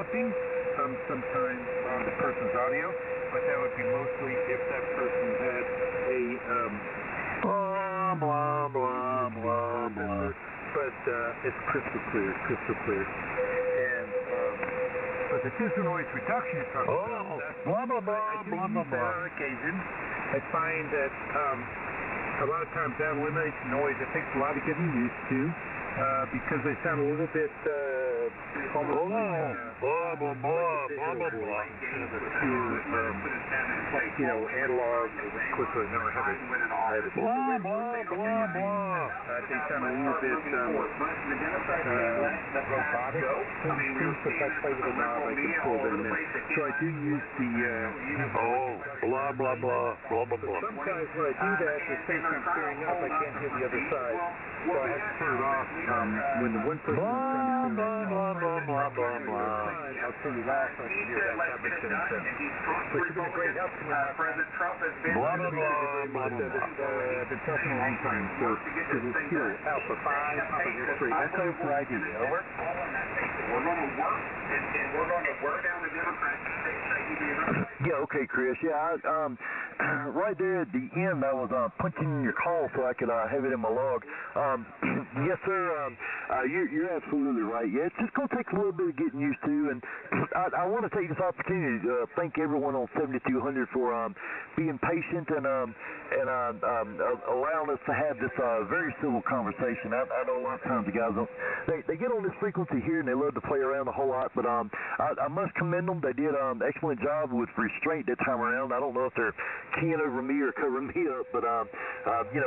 clipping sometimes on the person's audio, but that would be mostly if that person had a blah, blah, blah, blah, blah. But it's crystal clear. And but the digital noise reduction you're talking about, blah, blah, blah, blah, blah, blah. On occasion, I find that a lot of times that eliminates noise. It takes a lot of getting used to because they sound a little bit almost blah, blah, blah, blah, blah, blah. Pure, analog. Of course, I never have it. Blah, blah, blah, blah. They sound a little bit robotic. If I play with a knob, I can pull them in. So I do use the blah, blah, blah, blah, blah, blah. Sometimes when I do that, the space I'm clearing up, I can't hear the other side. So I have to turn it off when the one person is trying to blah, blah, blah, blah, blah. I'll turn it off so I can hear that. That makes any sense. But you've been a great help to me. President Trump has been blah, blah, blah, blah, blah. I've been talking a long time. So it's Alpha 5, Papa X-ray, Echo for ID. Over. We're going to work, and we're going to work down the Democrats' state. Yeah, okay, Chris. Yeah, right there at the end, I was punching in your call so I could have it in my log. Yes, sir. You're absolutely right. Yeah, it's just going to take a little bit of getting used to, and I want to take this opportunity to thank everyone on 7200 for being patient and allowing us to have this very civil conversation. I know a lot of times the guys they get on this frequency here and they love to play around a whole lot, but I must commend them. They did an excellent job with restraint that time around. I don't know if they're keying over me or covering me up, but a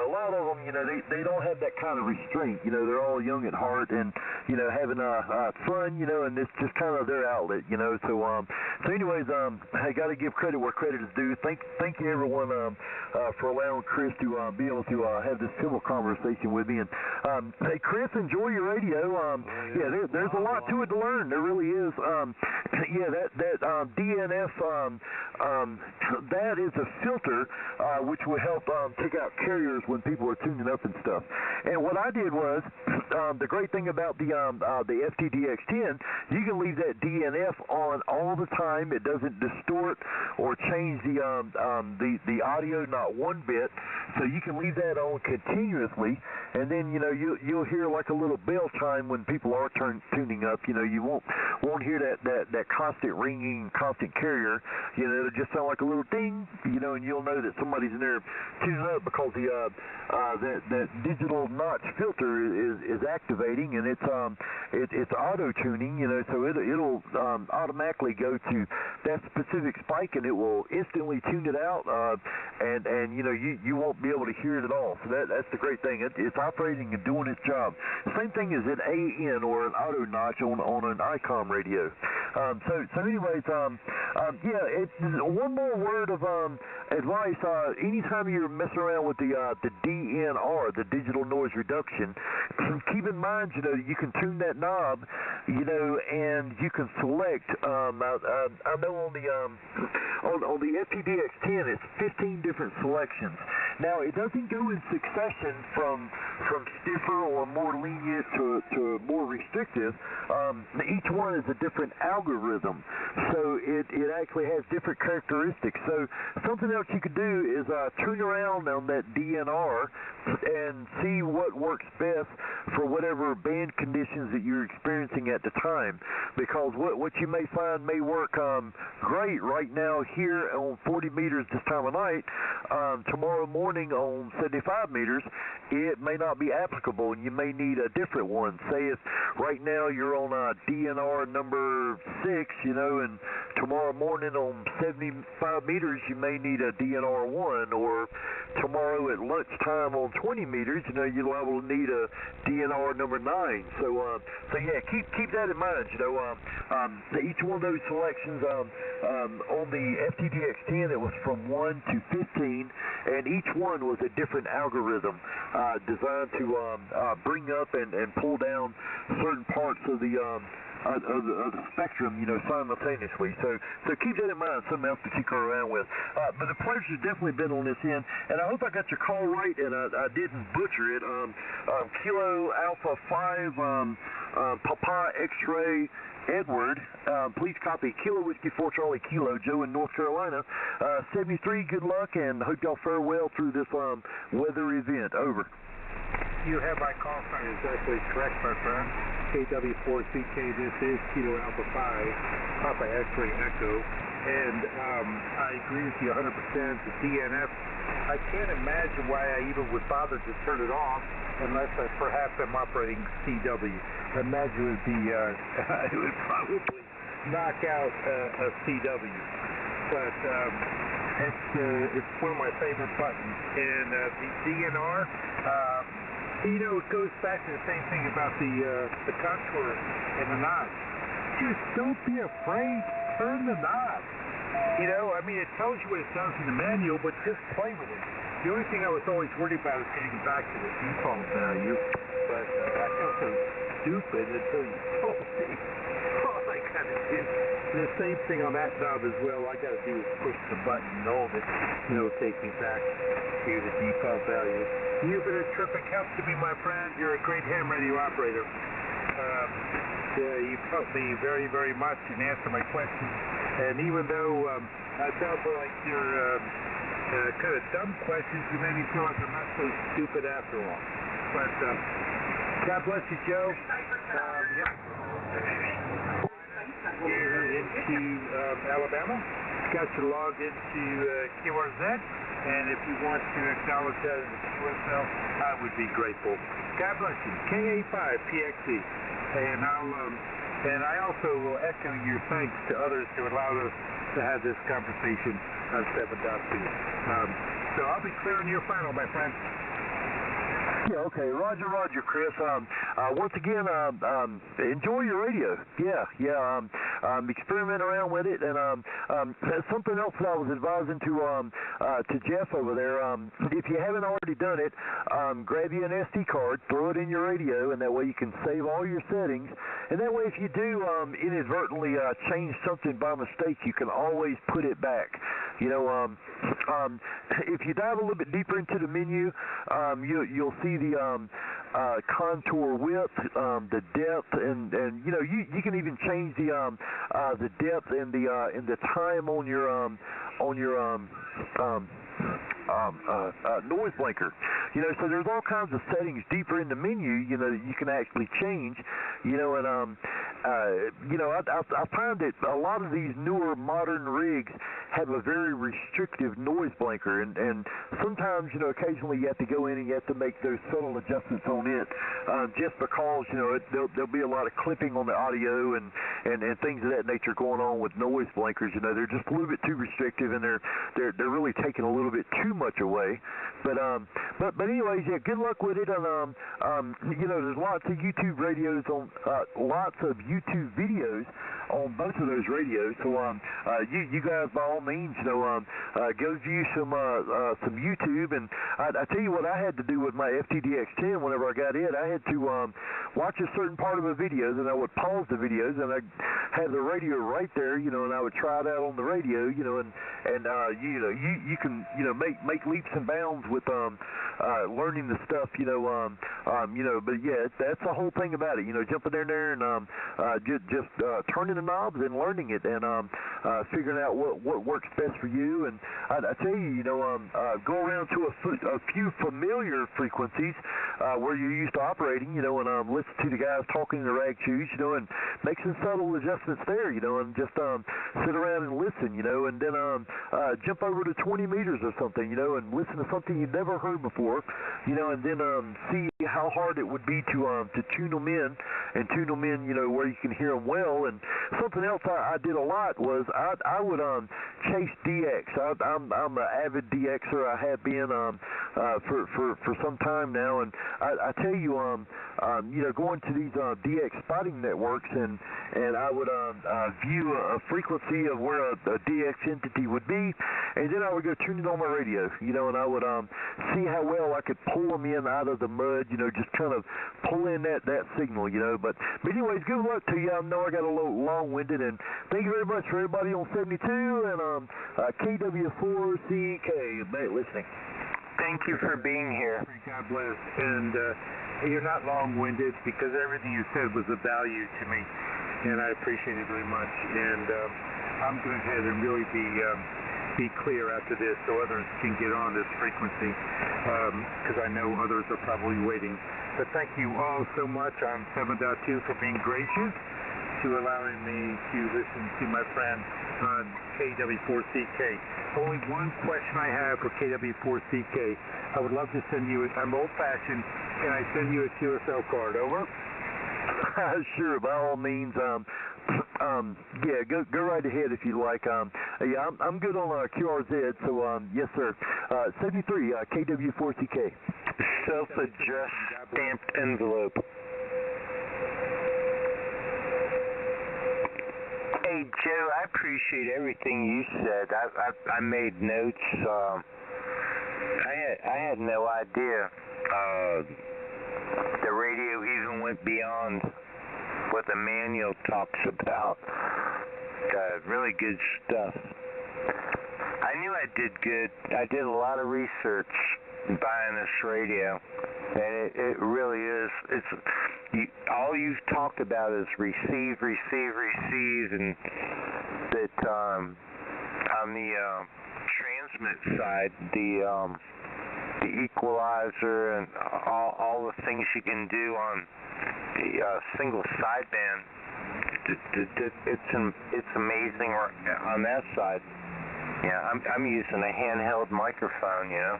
lot of them, they don't have that kind of restraint. They're all young at heart and having fun, and it's just kind of their outlet, So anyways, I got to give credit where credit is due. Thank you everyone for allowing Chris to be able to have this civil conversation with me. And hey, Chris, enjoy your radio. There's a lot to it to learn. There really is. That DNF, that is a filter which will help take out carriers when people are tuning up and stuff. And what I did was, the great thing about the FTDX10, you can leave that DNF on all the time. It doesn't distort or change the audio not one bit. So you can leave that on continuously, and then you'll hear like a little bell chime when people are tuning up. You won't hear that constant ringing, constant carrier. It'll just sound like a little ding. And you'll know that somebody's in there tuning up because that digital notch filter is activating, and it's auto tuning. So it'll automatically go to that specific spike, and it will instantly tune it out, and you won't be able to hear it at all. So that's the great thing. It's operating and doing its job. Same thing as an AN or an auto notch on an ICOM radio. So anyways, one more word of advice. Anytime you're messing around with the DNR, the digital noise reduction, keep in mind, you can tune that knob, and you can select. I know on the FTDX10, it's 15 different selections. Now, it doesn't go in succession from stiffer or more lenient to more restrictive. Each one is a different algorithm, so it actually has different characteristics. So something else you could do is tune around on that DNR and see what works best for whatever band conditions that you're experiencing at the time. Because what you may find may work great right now here on 40 meters this time of night, tomorrow morning on 75 meters, it may not be applicable, and you may need a different one. Say if right now you're on DNR number 6, and tomorrow morning on 75 meters, you may need a DNR 1, or tomorrow at lunchtime on 20 meters, you'll able to need a DNR number 9. So yeah, keep that in mind. Each one of those selections on the FTDX10, it was from 1 to 15, and each one was a different algorithm designed to bring up and pull down certain parts of the spectrum, simultaneously. So keep that in mind. Something else to kick around with. But the pleasure's definitely been on this end, and I hope I got your call right and I didn't butcher it. Kilo Alpha 5, Papa X-ray, Edward. Please copy Kilo Whiskey 4 Charlie Kilo, Joe in North Carolina. 73, good luck, and hope y'all fare well through this weather event. Over. You have my call sign exactly correct, my friend. KW4CK, this is Kilo Alpha 5, Papa X-Ray Echo. And I agree with you 100%. The DNF, I can't imagine why I even would bother to turn it off unless I perhaps am operating CW. I imagine it would be, it would probably knock out a CW. But it's one of my favorite buttons. And the DNR, you know, it goes back to the same thing about the contour and the knob. Just don't be afraid. Turn the knob. You know, I mean, it tells you what it does in the manual, but just play with it. The only thing I was always worried about is getting back to the default value. But I felt so stupid until you told me. All I got to do, the same thing on that knob as well. All I got to do is push the button and all of it, you know, take me back to the default value. You've been a terrific help to me, my friend. You're a great ham radio operator. You've helped me very, very much and answered my questions. And even though I felt like they're kind of dumb questions, you made me feel like I'm not so stupid after all. But God bless you, Joe. Here into Alabama. Got you logged into QRZ. And if you want to acknowledge that as a QSL, I would be grateful. God bless you. KA5PXE. And I also will echo your thanks to others who allowed us to have this conversation on 7.2. So I'll be clearing your final, my friend. Yeah, okay. Roger, Chris. Once again, enjoy your radio. Experiment around with it. And something else that I was advising to Jeff over there, if you haven't already done it, grab you an SD card, throw it in your radio, and that way you can save all your settings. And that way if you do inadvertently change something by mistake, you can always put it back. You know, if you dive a little bit deeper into the menu, you'll see the contour width, the depth, and you know you can even change the depth and the time on your noise blanker. You know, so there's all kinds of settings deeper in the menu, you know, that you can actually change. You know, and you know, I find that a lot of these newer modern rigs have a very restrictive noise blanker, and sometimes, you know, occasionally you have to go in and you have to make those subtle adjustments on it, just because, you know, there'll be a lot of clipping on the audio and things of that nature going on with noise blankers. You know, they're just a little bit too restrictive, and they're really taking a little bit too much away. But anyways, yeah, good luck with it. And you know, there's lots of YouTube radios on, lots of YouTube videos on both of those radios. So you guys, by all means, you know, go view some YouTube. And I tell you what I had to do with my FTDX10 whenever I got it. I had to watch a certain part of a video, then I would pause the videos, and I had the radio right there, you know, and I would try it out on the radio, you know, and you know, you can, you know, make leaps and bounds with learning the stuff, you know, but yeah, that's the whole thing about it, you know, jumping in there and just turning the knobs and learning it, and figuring out what works best for you. And I tell you, you know, go around to a few familiar frequencies where you're used to operating, you know, and listen to the guys talking in the rag shoes, you know, and make some subtle adjustments there, you know, and just sit around and listen, you know, and then jump over to 20 meters or something, you know, and listen to something you've never heard before, you know, and then see how hard it would be to tune them in, you know, where you can hear them well. And something else I did a lot was I would chase DX. I'm an avid DXer. I have been for some time now, and I tell you, you know, going to these DX spotting networks, and I would view a frequency of where a DX entity would be, and then I would go tune it on my radio, you know, and I would see how well I could pull them in out of the mud, you know, just kind of pull in that signal, you know. But anyways, good luck to you. I know I got a little long-winded, and thank you very much for everybody on 72 and KW4CK listening. Thank you for being here. God bless. And you're not long-winded, because everything you said was of value to me. and I appreciate it very much. And I'm going to go ahead and really be clear after this so others can get on this frequency, because I know others are probably waiting. But thank you all so much on 7.2 for being gracious to allowing me to listen to my friend on KW4CK. Only one question I have for KW4CK. I would love to send you, I'm old-fashioned, can I send you a QSL card? Over? Sure, by all means. Yeah, go right ahead if you like. Yeah, I'm good on QRZ, so yes, sir. 73 KW4CK. Self-addressed stamped envelope. Hey Joe, I appreciate everything you said. I made notes. I had no idea the radio even went beyond what the manual talks about. Really good stuff. I knew I did good. I did a lot of research buying this radio, and it really is. All you've talked about is receive, and that on the transmit side, the equalizer and all the things you can do on the single sideband. It's amazing on that side. Yeah, I'm using a handheld microphone, you know.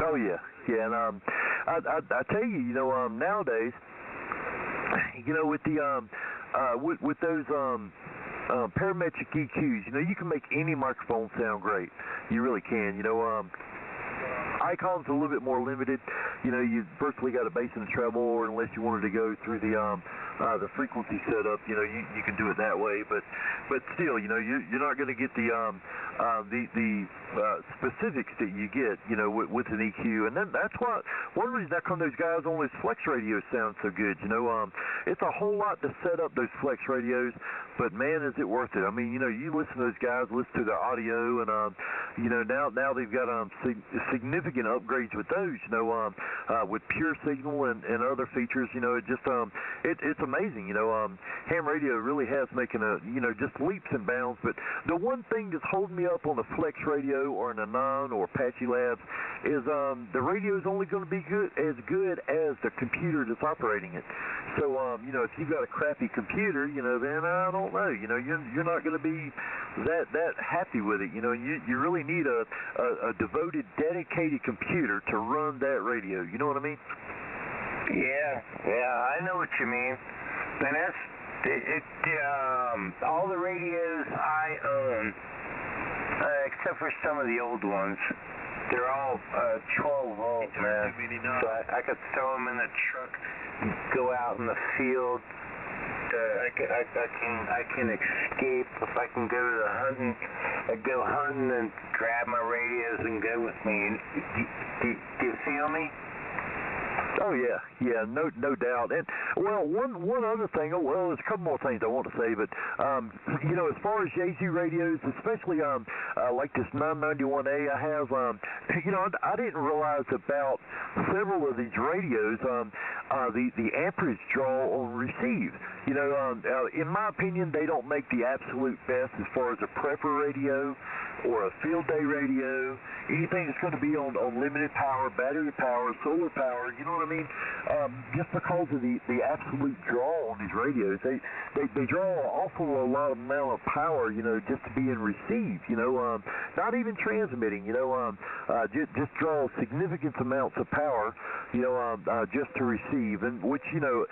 Oh yeah, and I tell you, you know, nowadays, you know, with the with those parametric EQs, you know, you can make any microphone sound great. You really can. You know, icons are a little bit more limited. You know, you virtually got a bass and treble, or unless you wanted to go through the frequency setup, you know, you can do it that way. But still, you know, you're not going to get the specifics that you get, you know, with an EQ. And then that's why one reason how come those guys on those flex radios sound so good. You know, it's a whole lot to set up those flex radios, but man, is it worth it. I mean, you know, you listen to those guys, listen to their audio, and you know, now they've got significant upgrades with those. You know, with pure signal and other features. You know, it just it's amazing. You know, ham radio really has making just leaps and bounds. But the one thing that's holding me up on a flex radio or an Anon or Apache Labs is the radio is only going to be as good as the computer that's operating it. So you know, if you've got a crappy computer, you know, then I don't know. You know, you're not going to be that happy with it. You know, you really need a devoted, dedicated computer to run that radio. You know what I mean? Yeah, I know what you mean. And that's all the radios I own, except for some of the old ones. They're all 12 volt, man. So I could throw them in the truck, go out in the field. I can escape if I can go to the hunting. I go hunting and grab my radios and go with me. Do you feel me? Oh yeah, no doubt. And well, one other thing. Oh well, there's a couple more things I want to say, but you know, as far as Yaesu radios, especially like this 991A, I have you know, I didn't realize about several of these radios the amperage draw on receive. You know, in my opinion, they don't make the absolute best as far as a prepper radio or a field day radio. Anything that's going to be on limited power, battery power, solar power. You know what I mean? Just because of the absolute draw on these radios, they draw an awful lot of amount of power, you know, just to be in receive, you know, not even transmitting, you know, just draw significant amounts of power, you know, just to receive, and which, you know,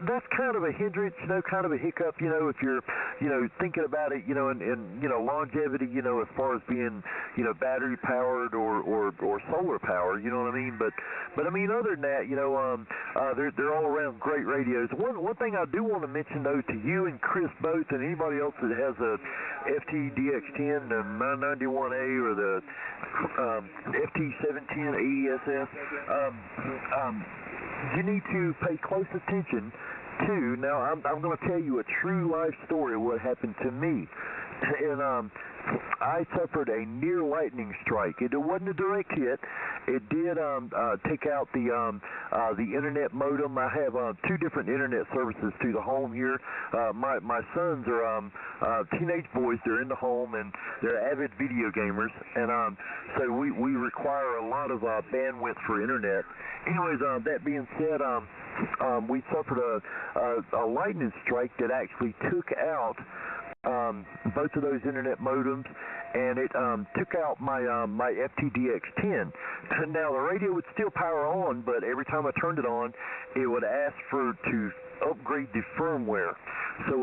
that's kind of a hindrance, you know, kind of a hiccup, you know, if you're, you know, thinking about it, you know, and you know, longevity, you know, as far as being, you know, battery powered or solar power, you know what I mean? But I mean, other than that, you know, they're all around great radios. One thing I do want to mention though to you and Chris both, and anybody else that has a FT-DX10, the 991A, or the FT-710 AESS, you need to pay close attention to. Now, I'm going to tell you a true life story of what happened to me. and I suffered a near lightning strike. It wasn't a direct hit. It did take out the internet modem. I have two different internet services to the home here. My sons are teenage boys. They're in the home and they're avid video gamers, and so we require a lot of bandwidth for internet. Anyways, that being said, we suffered a lightning strike that actually took out both of those internet modems, and it took out my FTDX10. Now the radio would still power on, but every time I turned it on, it would ask to upgrade the firmware. So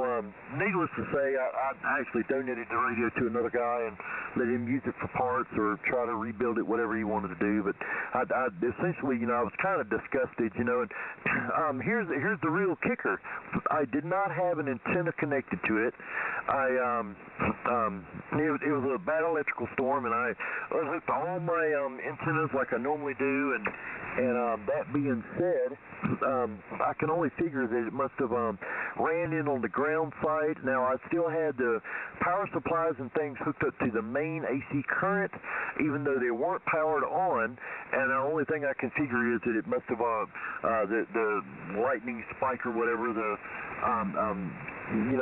needless to say, I actually donated the radio to another guy and let him use it for parts or try to rebuild it, whatever he wanted to do. But I essentially, I was kind of disgusted, and here's the real kicker. I did not have an antenna connected to it. It was a bad electrical storm, and I unhooked all my antennas like I normally do, and that being said, I can only figure that it must have ran in on the ground side. Now, I still had the power supplies and things hooked up to the main AC current, even though they weren't powered on, and the only thing I can figure is that it must have, the lightning spike or whatever,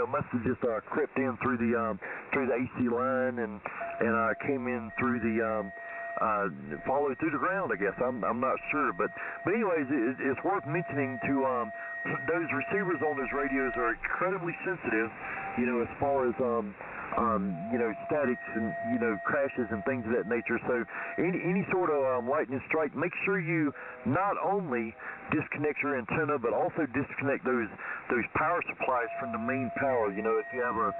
must have just crept in through the AC line and came in through the followed through the ground, I guess. I'm not sure, but anyways, it's worth mentioning to those receivers on those radios are incredibly sensitive, as far as statics and crashes and things of that nature. So any sort of lightning strike, make sure you not only disconnect your antenna, but also disconnect those power supplies from the main power. If you have a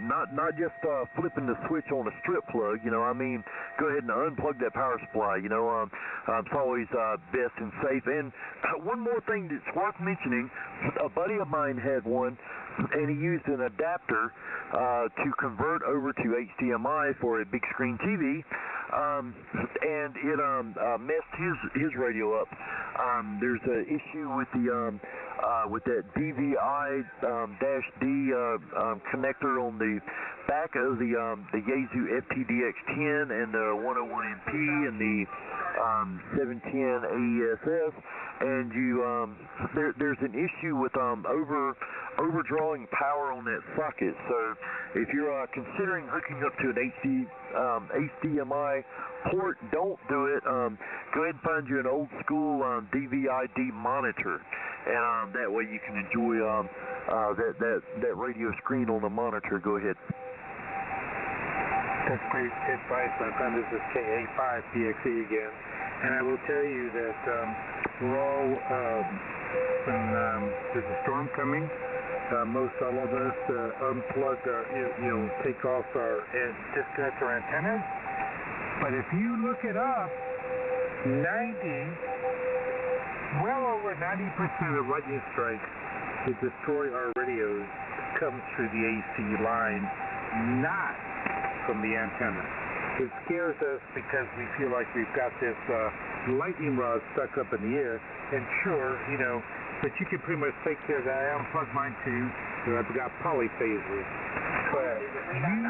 not just flipping the switch on a strip plug, go ahead and unplug that power supply. It's always best and safe. And one more thing that's worth mentioning, a buddy of mine had one, and he used an adapter to convert over to HDMI for a big screen TV, and it messed his radio up. There's an issue with that DVI-D connector on the back of the Yaesu FTDX10 and the 101MP and the 710 AESS, and there's an issue with overdrawing power on that socket. So if you're considering hooking up to an HDMI port, don't do it. Go ahead and find you an old school DVI-D monitor, and that way you can enjoy that radio screen on the monitor. Go ahead. That's great advice, my friend. This is KX2U again, and I will tell you that we're all, when there's a storm coming, most all of us unplug take off disconnect our antennas. But if you look it up, well over 90% of lightning strikes that destroy our radios comes through the AC line, not from the antenna. It scares us because we feel like we've got this lightning rod stuck up in the air, and sure, but you can pretty much take care of that. I unplugged mine too, and I've got polyphasers. But you need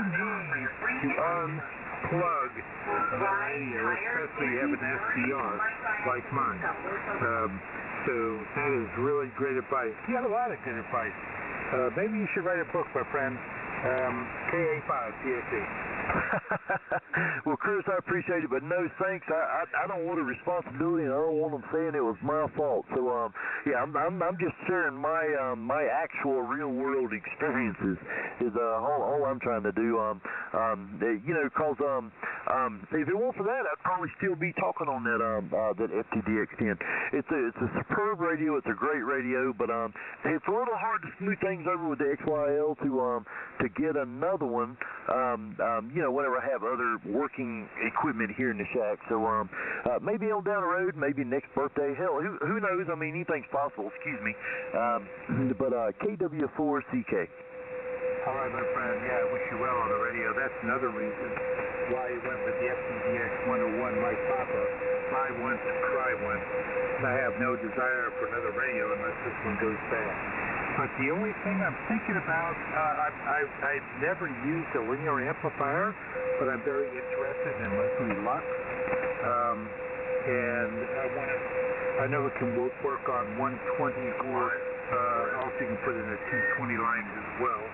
to unplug the radio, especially if you have an SDR like mine. So that is really great advice. You have a lot of good advice. Maybe you should write a book, my friend. KX2U. Well, Chris, I appreciate it, but no thanks. I don't want a responsibility, and I don't want them saying it was my fault. So, I'm just sharing my actual real world experiences. Is all I'm trying to do. Because if it weren't for that, I'd probably still be talking on that FTDX10. It's a superb radio. It's a great radio, but it's a little hard to smooth things over with the XYL to get another one. Whenever I have other working equipment here in the shack. So maybe on down the road, maybe next birthday. Hell, who knows? I mean, anything's possible. Excuse me. But KW4CK. All right, my friend. Yeah, I wish you well on the radio. That's another reason why you went with the FTDX 101 like Papa. Buy one to try one. I have no desire for another radio unless this one goes bad. But the only thing I'm thinking about, I've never used a linear amplifier, but I'm very interested in Leslie Lux. And I know it can work on 120 or also you can put it in a 220 line as well.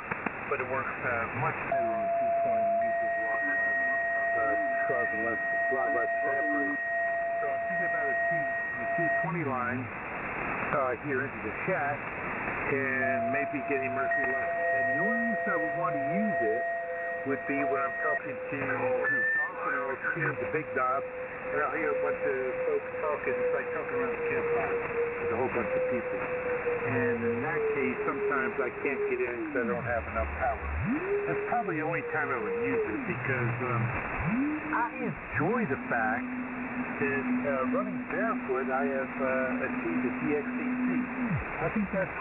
But it works much better on 220 and uses a lot less sampling. So I'm thinking about a 220 line here into the shack and maybe getting Mercury Lux. And the only use I would want to use it would be when I'm talking to groups. Often I'll tune the big knob and I'll hear a bunch of folks talking. It's like talking around the campfire with a whole bunch of people. And in that case, sometimes I can't get in because I don't have enough power. That's probably the only time I would use it because I enjoy the fact that running barefoot, I have achieved a KX2U. I think that's,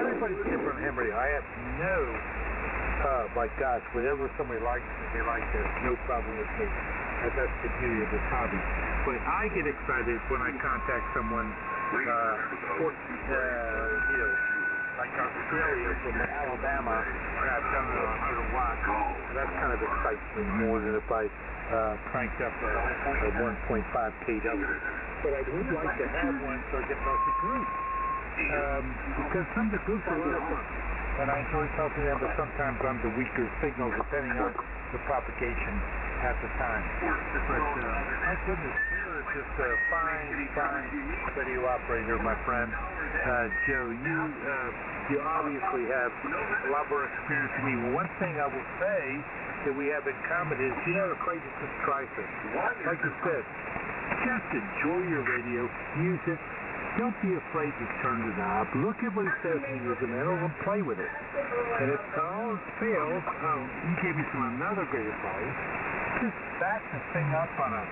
everybody's different on HamRadio. I have no, my gosh, whatever somebody likes, they like this. No problem with me. That's the beauty of this hobby. But I get excited when I contact someone, like Australia from Alabama, and I've done it on 100 watts. That kind of excites me more than if I cranked up a 1.5 kW. But I would like to have one so I can talk to groups. Because some of the groups are a lot of fun. And I enjoy talking to them, but sometimes I'm the weaker signal depending on the propagation at the time. But my goodness, you're just a fine radio operator, my friend. Joe, you obviously have a lot more experience than me. One thing I will say that we have in common is you're not afraid to just try things. Like you said, just enjoy your radio, use it. Don't be afraid to turn the knob. Look at what it says when you use it, and play with it. And if all fails, you gave me another great advice. Just back the thing up on a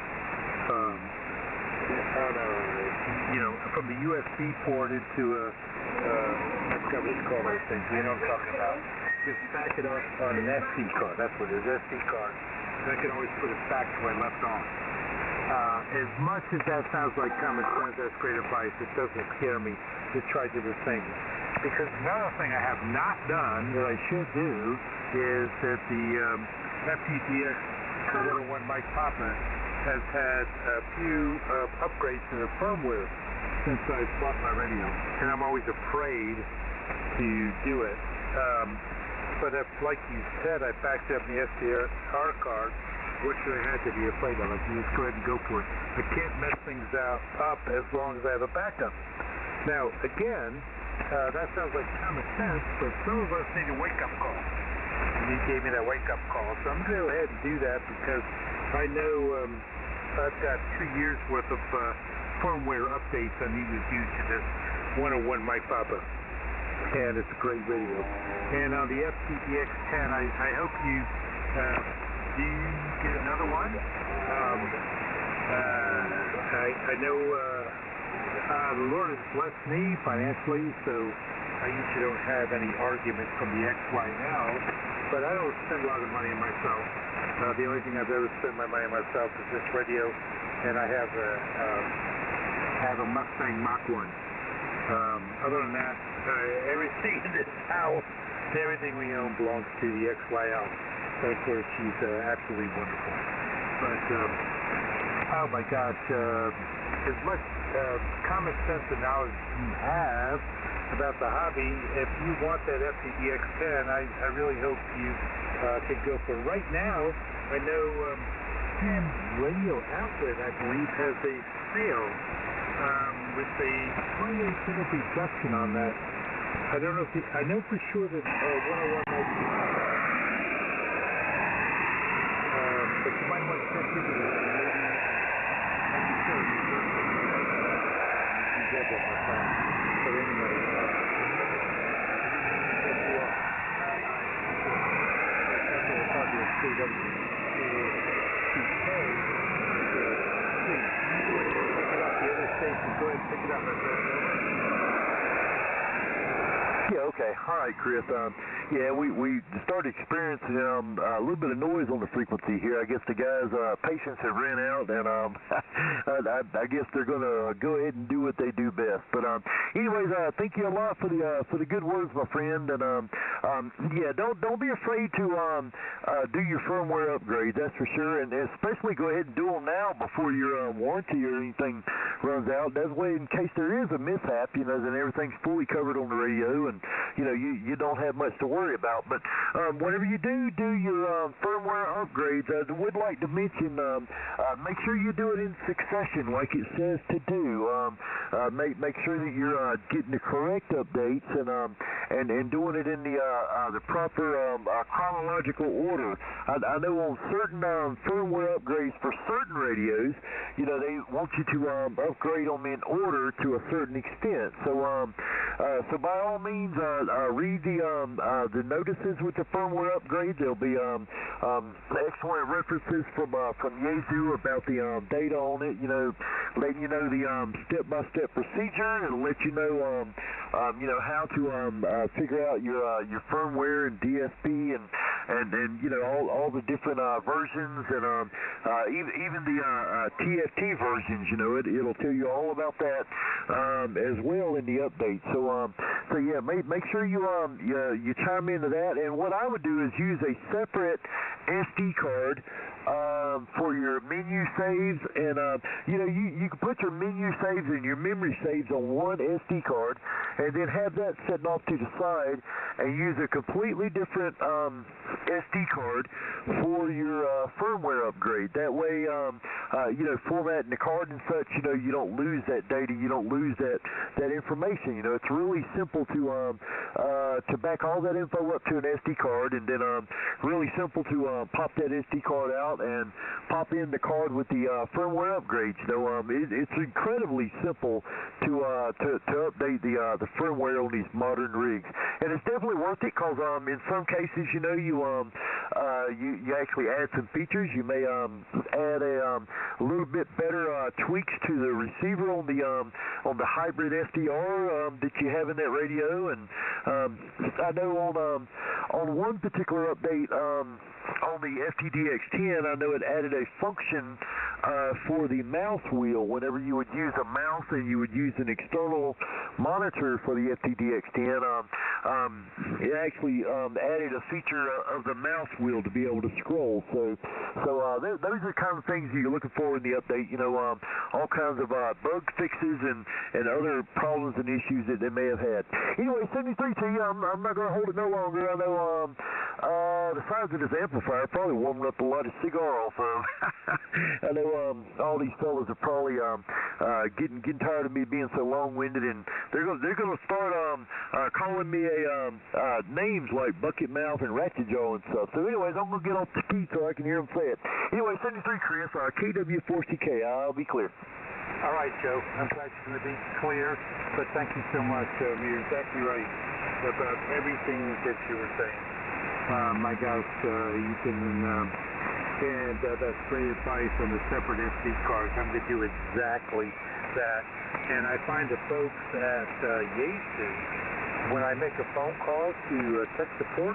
from the USB port into a, I forgot what you call those things. You know what I'm talking about. Just back it up on an SD card. That's what it is, SD card. And I can always put it back to where I left off. As much as that sounds like common sense, that's great advice. It doesn't scare me to try different things. Because another thing I have not done that I should do is that the FTDX 101 Mike Papa has had a few upgrades to the firmware since I bought my radio. And I'm always afraid to do it. But if, like you said, I backed up the SDR card, what should I have to be afraid of? I can just go ahead and go for it. I can't mess things up as long as I have a backup. Now, again, that sounds like common sense, but some of us need a wake-up call. And you gave me that wake-up call. So I'm going to go ahead and do that because I know I've got 2 years worth of firmware updates I need to do to this 101 Mike Papa. And it's a great radio. And on the FCDX10, I hope you get another one. I know the Lord has blessed me financially, so I usually don't have any argument from the XYL, but I don't spend a lot of money on myself. The only thing I've ever spent my money on myself is this radio, and I have a Mustang Mach 1. Other than that, everything in this house, everything we own belongs to the XYL. And of course, she's absolutely wonderful. But, oh my gosh, as much common sense and knowledge you have about the hobby, if you want that FCDX10, I really hope you can go for it. Right now, I know Ham Radio Outlet, I believe, has a sale with a 28-cent reduction on that. I don't know if I know for sure that 101 might be. But you might want to check into this. I'm sure you get that, my friend. But anyway, that's what we're talking about. KW2K. Please, pick it up. The other station. Go ahead and pick it up. Yeah, Okay. All right, Chris. Yeah, we started experiencing a little bit of noise on the frequency here. I guess the guys' patience have ran out, and I guess they're going to go ahead and do what they do best. But anyways, thank you a lot for the good words, my friend. And yeah, don't be afraid to do your firmware upgrade. That's for sure, and especially go ahead and do them now before your warranty or anything runs out. That way, in case there is a mishap, then everything's fully covered on the radio, and you don't have much to worry about. But whenever you do your firmware upgrades, I would like to mention make sure you do it in succession, like it says to do. Make sure that you're getting the correct updates and doing it in the proper chronological order. I know on certain firmware upgrades for certain radios, they want you to upgrade them in order to a certain extent. So by all means, read the notices with the firmware upgrade. There'll be excellent references from Yaesu about the data on it. Letting you know the step-by-step procedure. It'll let you know how to figure out your firmware and DSP and all the different versions and even the TFT versions. It'll tell you all about that as well in the update. So yeah, make sure you chime into that. And what I would do is use a separate SD card for your menu saves, and you can put your menu saves and your memory saves on one SD card, and then have that sitting off to the side, and use a completely different SD card for your firmware upgrade. That way, formatting the card and such, you don't lose that data, you don't lose that information. It's really simple to back all that info up to an SD card, and then really simple to pop that SD card out and pop in the card with the firmware upgrades. It's incredibly simple to update the firmware on these modern rigs, and it's definitely worth it because in some cases, you actually add some features. You may add a little bit better tweaks to the receiver on the hybrid SDR that you have in that radio, and I know on one particular update on the FTDX10, I know it added a function for the mouse wheel. Whenever you would use a mouse and you would use an external monitor for the FTDX10, it actually added a feature of the mouse wheel to be able to scroll. So those are the kind of things you're looking for in the update. All kinds of bug fixes and other problems and issues that they may have had. Anyway, 73T, I'm not going to hold it no longer. I know the size of this amplifier probably warming up a lot of cigar off of. I know all these fellas are probably getting tired of me being so long-winded, and they're going to start calling me names like Bucket Mouth and Ratchet Jaw and stuff. So anyways, I'm going to get off the key so I can hear them say it. Anyway, 73 Chris, KW4CK, I'll be clear. All right, Joe. I'm glad you're going to be clear, but thank you so much. You're exactly right about everything that you were saying. My gosh, you can, and that's great advice on the separate SD cards. I'm going to do exactly that. And I find the folks at Yaesu, when I make a phone call to tech support,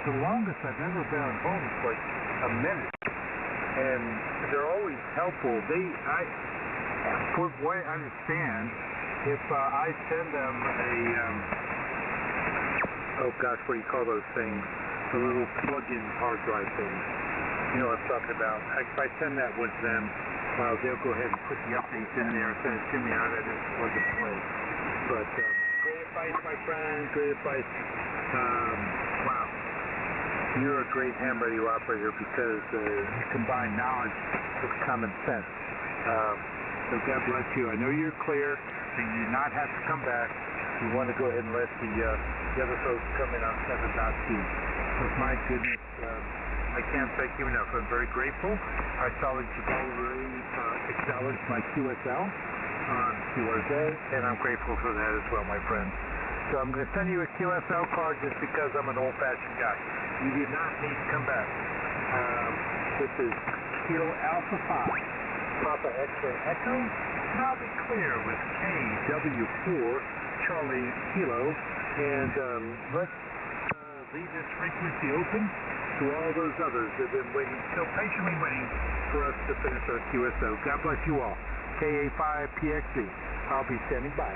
the longest I've ever been on hold is like a minute. And they're always helpful. For what I understand, if I send them what do you call those things? The little plug-in hard drive things. You know what I'm talking about. If I send that with them, they'll go ahead and put the updates in there and send it to me. I let it plug and play. But great advice, my friend. Great advice. Wow. You're a great ham radio operator because you combine knowledge with common sense. So God bless you. I know you're clear. So you do not have to come back. You want to go ahead and let the other folks come in on 7.2. But my goodness, I can't thank you enough. I'm very grateful. I saw that you've already acknowledged my QSL on QRZ, and I'm grateful for that as well, my friend. So I'm going to send you a QSL card just because I'm an old-fashioned guy. You do not need to come back. This is Kilo Alpha 5, Papa X-ray Echo. Now be clear with KW4 Charlie Kilo And let's leave this frequency open to all those others that have been waiting, still patiently waiting for us to finish our QSO. God bless you all. KA5PXC. I'll be standing by.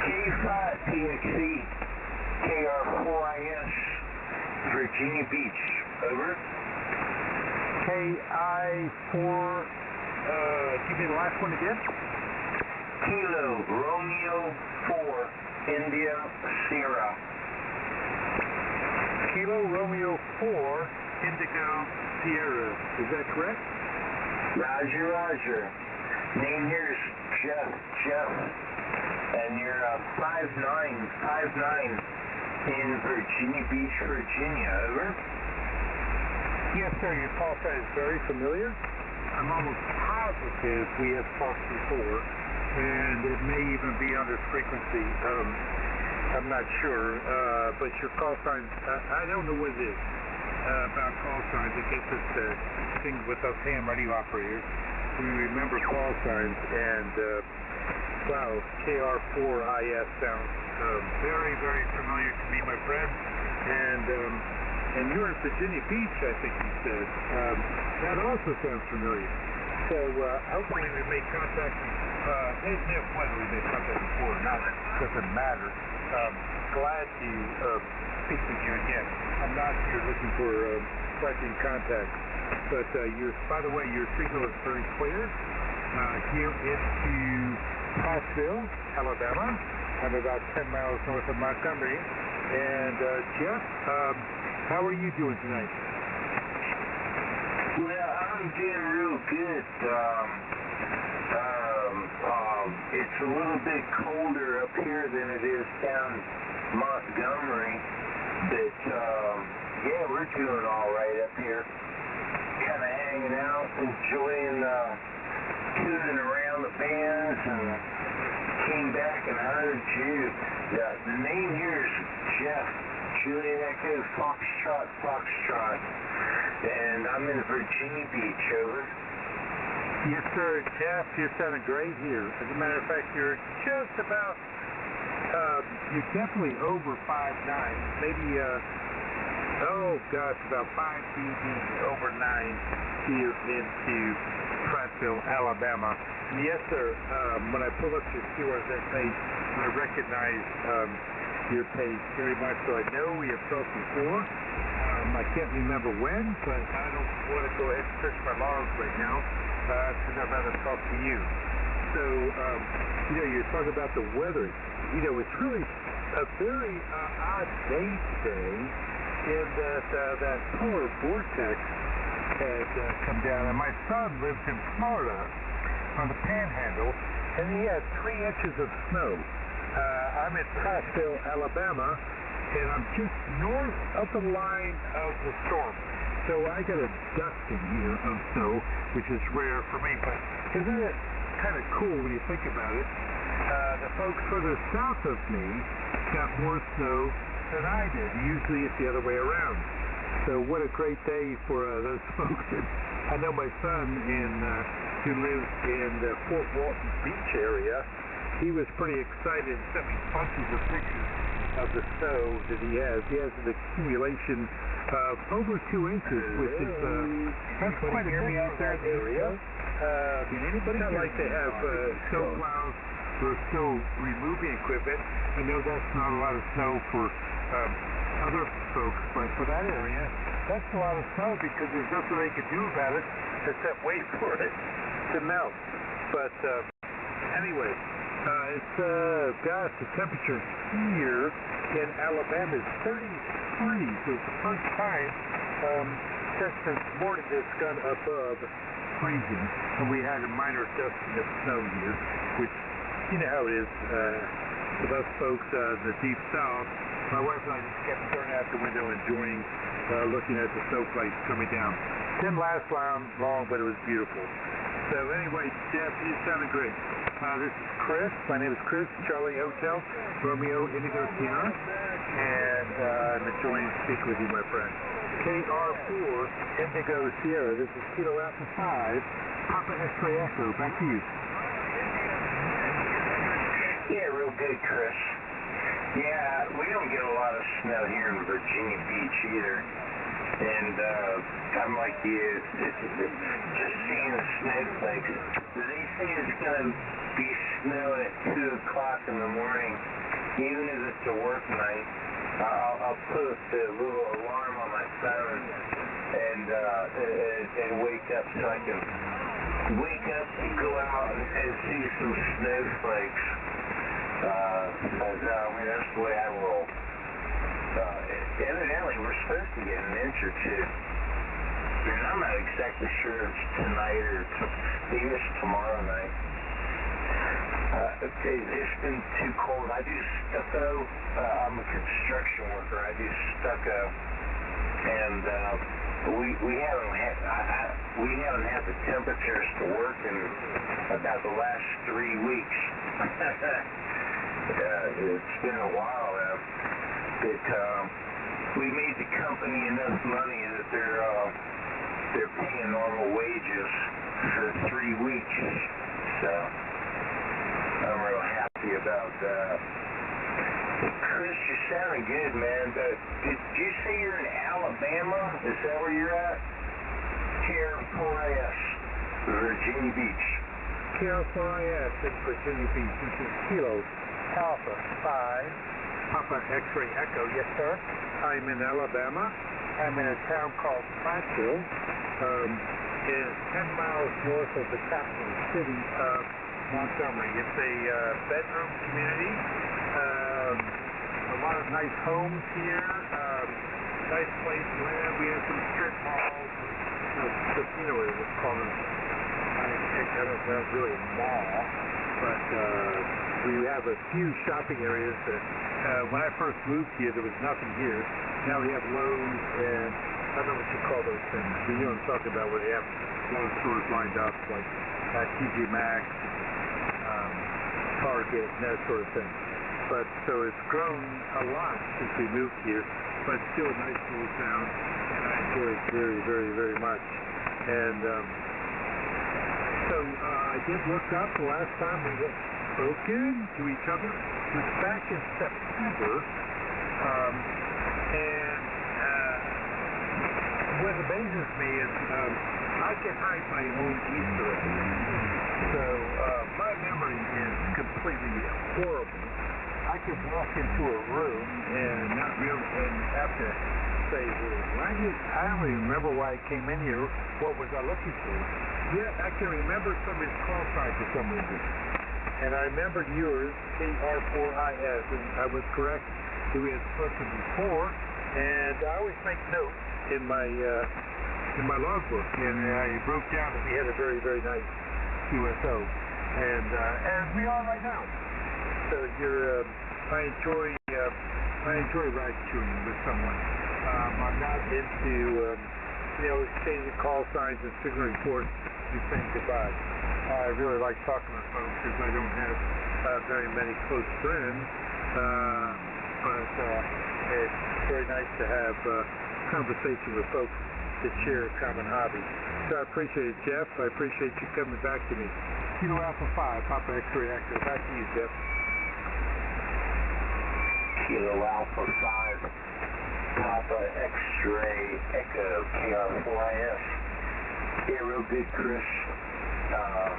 K5PXC, KR4IS, Virginia Beach. Over. KI4, give me the last one again. Kilo Romeo 4, India Sierra. Kilo Romeo 4, Indigo Sierra. Is that correct? Roger, Roger. Name here is Jeff. And you're 5'9" in Virginia Beach, Virginia. Over. Yes, sir. Your call sign is very familiar. I'm almost positive we have talked before, and it may even be on this frequency. I'm not sure, but your call sign, I don't know what it is about call signs. I guess it's the thing with us ham radio operators. We remember call signs, and wow, KR4IS sounds very, very familiar to me, my friend. And you're in Virginia Beach, I think you said. That also sounds familiar. So hopefully we made contact. Whether we made contact before or not doesn't matter. Glad to speak with you again. I'm not here looking for collecting contact. But by the way, your signal is very clear here into Pottsville, Alabama. I'm about 10 miles north of Montgomery. And Jeff, how are you doing tonight? Well, I'm doing real good. It's a little bit colder up here than it is down Montgomery, but yeah, we're doing all right up here. Kind of hanging out, enjoying tuning around the bands, and came back and heard you. The name here is Jeff. Juliet Echo Foxtrot, and I'm in Virginia Beach. Over. Yes, sir. Jeff, you're sounding great here. As a matter of fact, you're just about, you're definitely over 5'9", maybe, about 5 dB over 9 here into Prattville, Alabama. And yes, sir, when I pull up your QRZ page, I recognize your page very much, so I know we have talked before. I can't remember when, but I don't want to go ahead and search my logs right now, because I'd rather talk to you. So, you're talking about the weather. It's really a very odd day today, in that polar vortex had come down, and my son lives in Florida, on the Panhandle, and he had 3 inches of snow. I'm in Prattville, Alabama, and I'm just north of the line of the storm. So I got a dusting here of snow, which is rare for me, but isn't it kind of cool when you think about it? The folks further south of me got more snow than I did. Usually it's the other way around. So what a great day for those folks. And I know my son who lives in the Fort Walton Beach area, he was pretty excited and sent me bunches of pictures of the snow that he has. He has an accumulation of over 2 inches, which is that's quite a bit out there in the area. Can anybody like to have snow plows or snow removing equipment? I know that's not a lot of snow for other folks, but for that area, that's a lot of snow because there's nothing they can do about it except wait for it to melt. But anyway, the temperature here in Alabama is 33, so it's the first time since this morning it's gone above freezing, and we had a minor dusting of snow here, which, you know how it is with us folks in the deep south. My wife and I just kept staring out the window, enjoying looking at the snowflakes coming down. Didn't last long, but it was beautiful. So anyway, Jeff, you sounded great. This is Chris. My name is Chris, Charlie Hotel, Romeo Indigo Sierra, and I'm enjoying speaking with you, my friend. KR4 Indigo Sierra. This is Kilo Alpha 5, Papa X-Ray Echo. Back to you. Yeah, real good, Chris. Yeah, we don't get a lot of snow here in Virginia Beach either. And I'm like you, just seeing the snowflakes. They say it's going to be snowing at 2 o'clock in the morning, even if it's a work night. I'll put a little alarm on my phone and wake up so I can wake up and go out and see some snowflakes. That's the way I roll. Evidently, we're supposed to get an inch or two. And I'm not exactly sure it's tonight or maybe it's tomorrow night. It's been too cold. I do stucco. I'm a construction worker. I do stucco, and we haven't had the temperatures to work in about the last 3 weeks. It's been a while now. We made the company enough money that they're paying normal wages for 3 weeks. So I'm real happy about that. Chris, you're sounding good, man. Did you say you're in Alabama? Is that where you're at? KR4IS, Virginia Beach. KR4IS in Virginia Beach, which is Kilo Alpha 5. Papa X-ray Echo, yes sir. I'm in Alabama. I'm in a town called Prattville. It's 10 miles north of the capital city of Montgomery. It's a bedroom community. A lot of nice homes here. Nice place to live. We have some strip malls. Casino is what's called I don't know, really a mall, but we have a few shopping areas that when I first moved here, there was nothing here. Now we have Lowe's and I don't know what you call those things, but you know what I'm talking about, where they have all the stores lined up, like TJ Maxx, Target, and that sort of thing. But so it's grown a lot since we moved here, but still a nice little town, and I enjoy it very, very, very much. And so I did look up the last time we had spoken to each other. It was back in September, and what amazes me is I can hide my own Easter eggs. So my memory is completely horrible. I could walk into a room and not really, and have to say, well, I don't even remember why I came in here. What was I looking for? Yet I can remember somebody's call sign for some reason. And I remembered yours, KR4IS, and I was correct that we had spoken before. And I always make notes in my logbook, and I broke down that we had a very, very nice QSO, and as we are right now. So I enjoy ride sharing with someone. I'm not into exchanging call signs and signal reports and saying goodbye. I really like talking with folks because I don't have very many close friends, but it's very nice to have conversation with folks that share a common hobby. So I appreciate it, Jeff. I appreciate you coming back to me. Kilo Alpha 5, Papa X-ray Echo. Back to you, Jeff. Kilo Alpha 5, Papa X-ray Echo, KR4IS. Yeah, real good, Chris. Out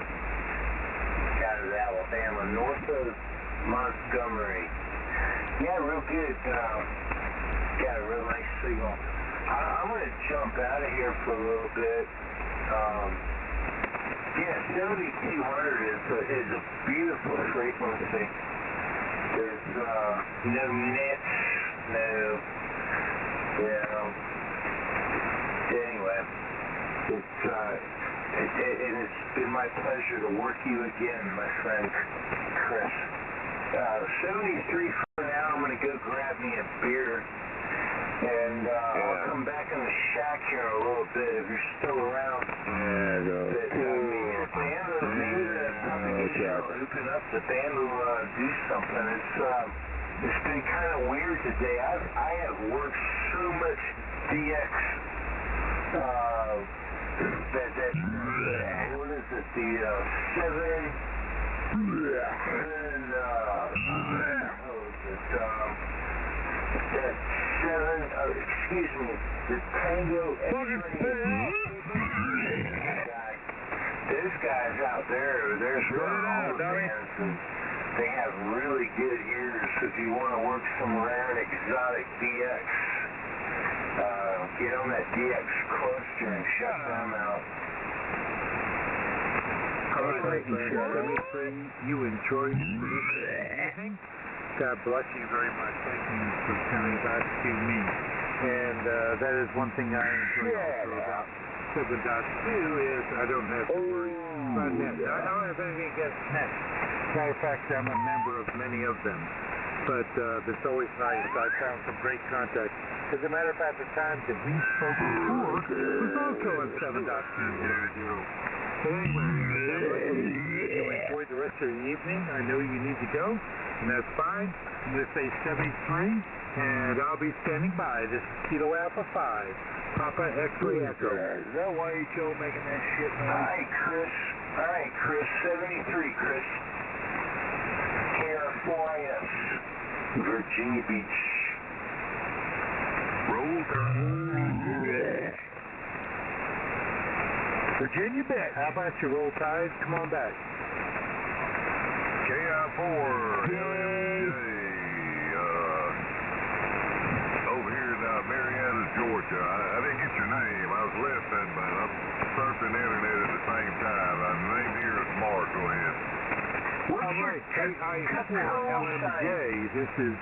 of Alabama, north of Montgomery. Yeah, real good. Got a real nice signal. I'm going to jump out of here for a little bit. Yeah, 7200 is a beautiful frequency. There's no nits, anyway, it's been my pleasure to work you again, my friend Chris. 73 for now. I'm going to go grab me a beer, and I'll come back in the shack here in a little bit if you're still around. Open up, the band will do something. It's been kind of weird today. I have worked so much DX what is it, the 7 10 the Tango X-ray. Those guys out there, they're strong fans, and they have really good ears. If you want to work some rare and exotic DX, get on that DX cluster and shut them out. All right, Dimitri, you enjoyed this evening. God bless you very much. Thank you for coming back to me. And that is one thing I enjoy also about 7.2 is I don't have to worry about net. I don't have anything against net. Matter of fact, I'm a member of many of them. But it's always nice. I found some great contacts. As a matter of fact, the time that we spoke before was also on 7.200. But anyway, you enjoy the rest of the evening. I know you need to go, and that's fine. I'm going to say 73, and I'll be standing by. This is Kilo Alpha 5, Papa X-Ray Echo. Is that YHO making that shit noise? All right, Chris. 73, Chris. KR4IS, Virginia Beach. Roll Tide. Virginia Beach. How about you, Roll Tide? Come on back. KI4, LMJ, over here in Marietta, Georgia. I didn't get your name. I was listening, but I'm surfing the internet at the same time. My name here is Mark. Go ahead. All right, KI4 LMJ. This is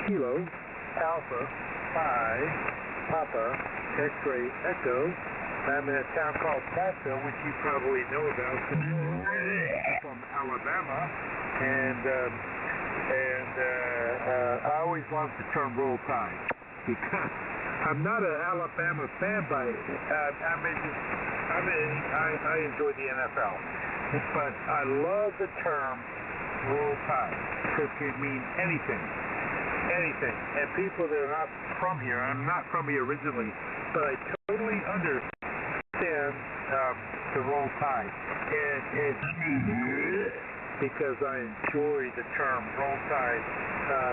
Kilo Alpha 5 Papa X-Ray Echo. I'm in a town called Platteville, which you probably know about from Alabama, and I always loved the term Roll Tide because I'm not an Alabama fan, but I enjoy the NFL, but I love the term Roll Tide because it can mean anything. And people that are not from here, I'm not from here originally, but I totally understand the Roll Tide, and because I enjoy the term Roll Tide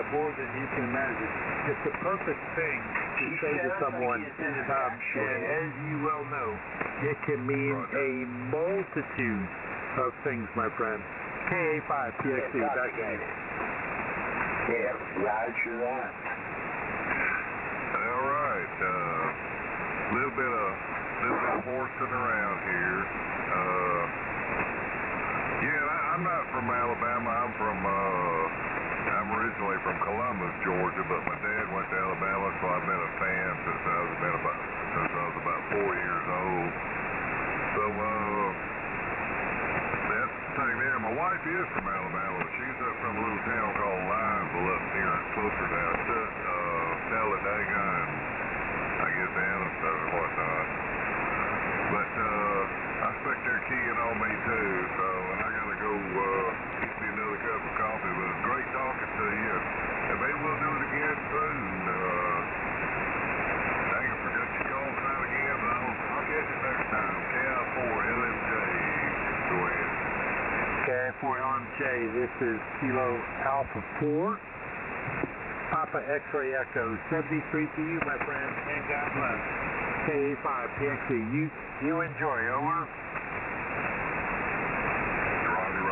more than you can imagine. It's the perfect thing to say to someone, and as you well know, it can mean a multitude of things, my friend. KA5 PXC, back to you. Yeah, roger that. All right, little bit of horsing around here. I'm not from Alabama. I'm originally from Columbus, Georgia, but my dad went to Alabama, so I've been a fan since I was about 4 years old. So that's the thing there. My wife is from Alabama. She's up from a little town called Lineville up here, closer to Talladega and I guess Anniston or whatnot. But I expect they're keying on me too, so and I gotta go get me another cup of coffee. But it's great talking to you, and maybe we'll do it again soon. I ain't gonna forget your call sign again, but I'll catch you next time. KI4 LMJ. Go ahead. KI4 LMJ. This is Kilo Alpha 4 Papa X-Ray Echo. 73 to you, my friend, and God bless. KA5 PXC. You enjoy. Over. Roger.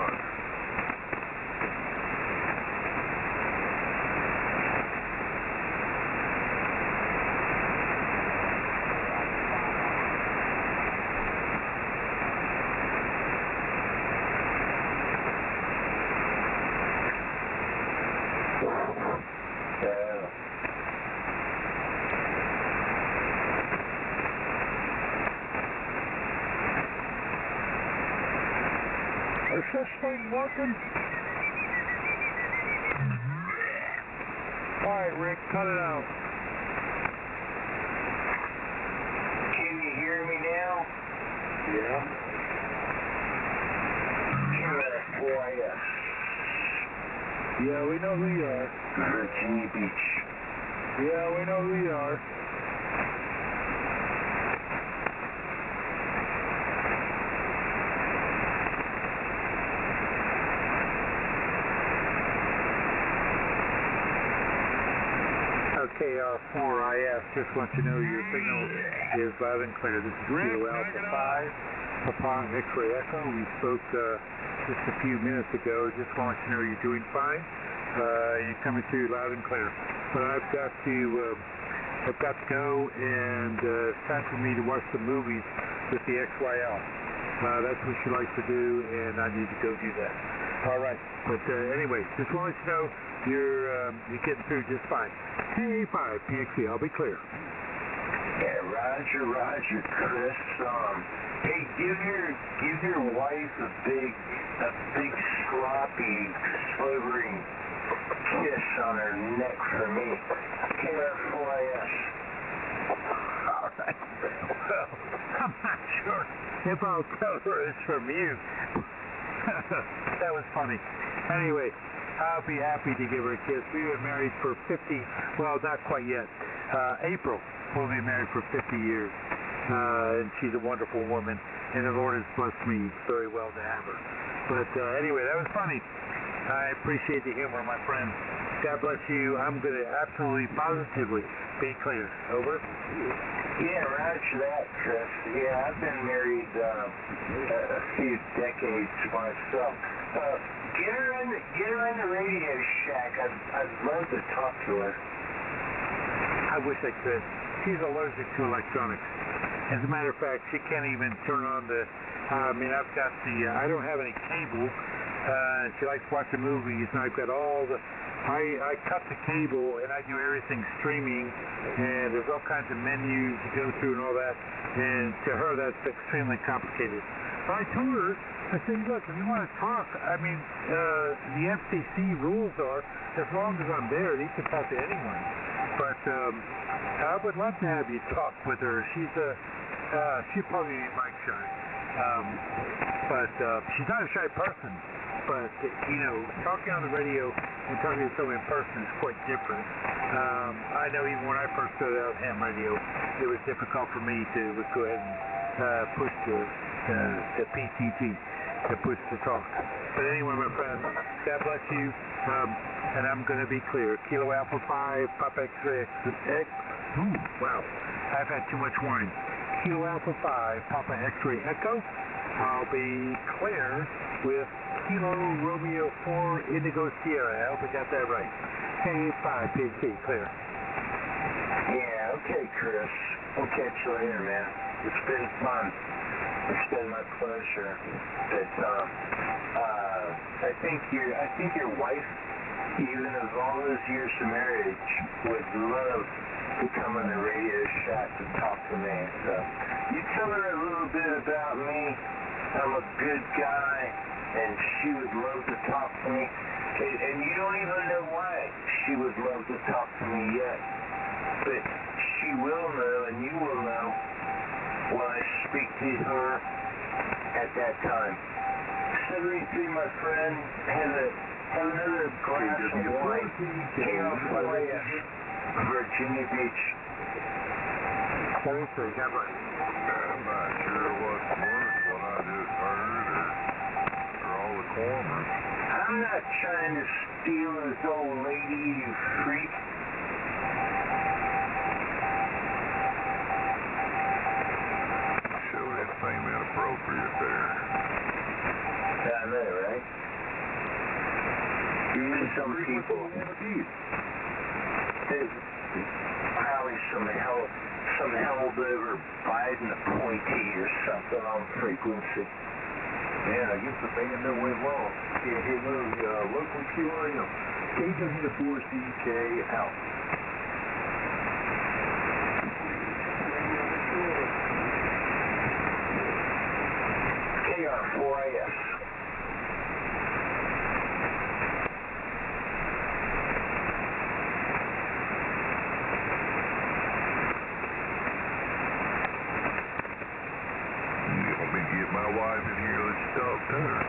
Is this thing working? All right, Rick, cut it out. Can you hear me now? Yeah. KR4IS. Yeah, we know who you are. Virginia Beach. Yeah, we know who you are. KR4IS. Just want you to know your signal is loud and clear. This is Kilo Alpha 5, Papa X-Ray Echo. We spoke just a few minutes ago. Just want you to know you're doing fine. You're coming through loud and clear. But I've got to go, and it's time for me to watch the movies with the XYL. That's what she likes to do, and I need to go do that. All right. But anyway, just want to let you know you're getting through just fine. K5 PXC, I'll be clear. Yeah, Roger, Chris. Hey, give your wife a big sloppy, slivering kiss on her neck for me. KR4IS. All right. Well, I'm not sure if I'll tell her it's from you. That was funny. Anyway, I'll be happy to give her a kiss. We've been married for 50, well, not quite yet. April, we'll be married for 50 years. And she's a wonderful woman, and the Lord has blessed me very well to have her. But anyway, that was funny. I appreciate the humor, my friend. God bless you. I'm going to absolutely, positively be clear. Over. Yeah, roger that, Chris. Yeah, I've been married a few decades myself. Get her in the Radio Shack. I'd love to talk to her. I wish I could. She's allergic to electronics. As a matter of fact, she can't even turn on the, I've got I don't have any cable. She likes watching movies, and I've got all the, I cut the cable, and I do everything streaming, and there's all kinds of menus to go through and all that, and to her, that's extremely complicated. But I told her, I said, look, if you want to talk, the F.C.C. rules are, as long as I'm there, you can talk to anyone. But I would love to have you talk with her. She'd probably be mic shy. But she's not a shy person. But, talking on the radio and talking to someone in person is quite different. I know even when I first started out at HamRadio, it was difficult for me to go ahead and push the PTT, to push the talk. But anyway, my friend, God bless you. And I'm going to be clear. Kilo Alpha 5, Papa X-Ray X. Ooh, wow. I've had too much wine. Kilo Alpha 5, Papa X-Ray Echo. I'll be clear with Kilo Romeo 4 Indigo Sierra. I hope I got that right. K5 PXC, clear. Yeah, okay, Chris. We'll catch you later, man. It's been fun. It's been my pleasure. But I think your wife, even of all those years of marriage, would love to come on the Radio Shack to talk to me. So you tell her a little bit about me. I'm a good guy, and she would love to talk to me. And you don't even know why she would love to talk to me yet. But she will know, and you will know when I speak to her at that time. 73, my friend, have another glass of wine. KR4IS, Virginia Beach. 73, God bless. I'm not sure what's worse, what I just heard, or all the corners. I'm not trying to steal this old lady, you freak. Sure, that seemed inappropriate there. I know, right? Even some people, probably some held over Biden appointee or something on frequency. Yeah, I guess the band that went wrong. Yeah, hey, local QRM. KW4CK out. KR4IS. Get my wife in here, let's talk to her.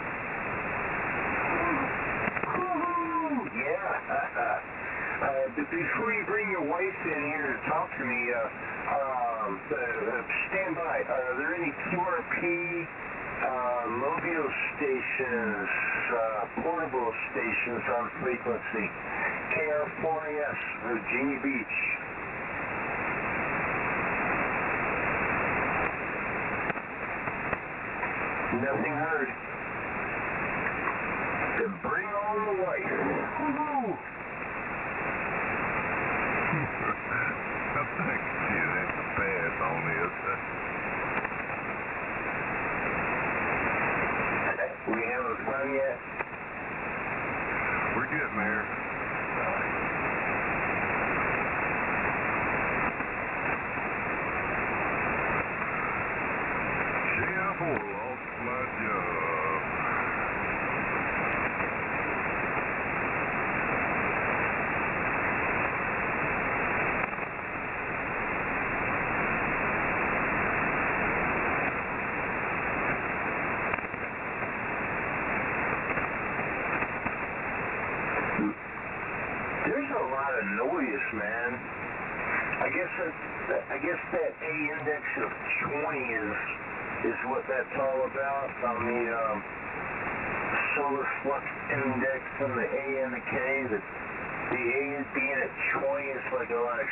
Yeah. But before you bring your wife in here to talk to me, stand by. Are there any QRP mobile stations, portable stations on frequency? KR4S, Virginia Beach. Nothing heard. Then bring on the wife. Woohoo! I think she'd have to pass on this. We haven't fun yet? We're getting there. KR4 lost my job. There's a lot of noise, man. I guess that A index of 20 is what that's all about on the solar flux index and the A and the K. The A being at 20 is like a lot of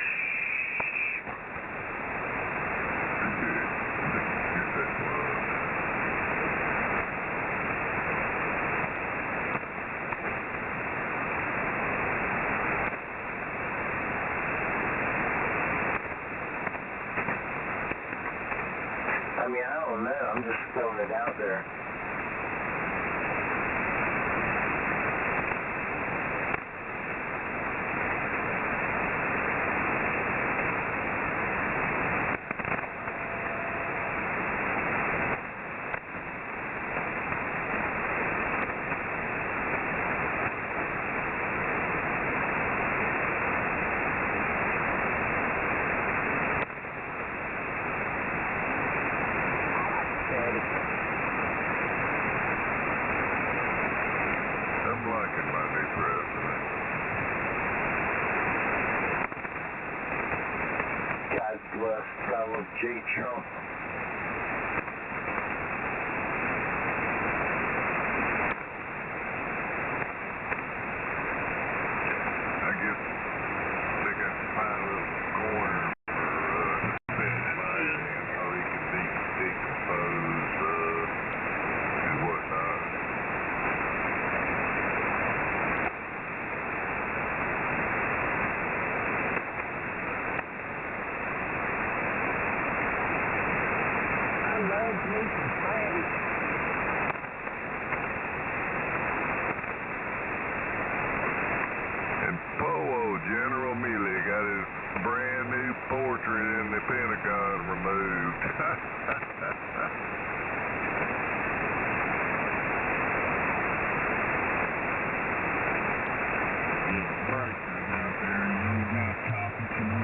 I mean, I don't know. I'm just throwing it out there. I'm liking my new president. God bless Donald J. Trump. I guess they got to find a little corner for Senate mining so he can decompose and whatnot. I love me some French. And General Milley got his brand new portrait in the Pentagon removed. Out there, and he's not talking to me.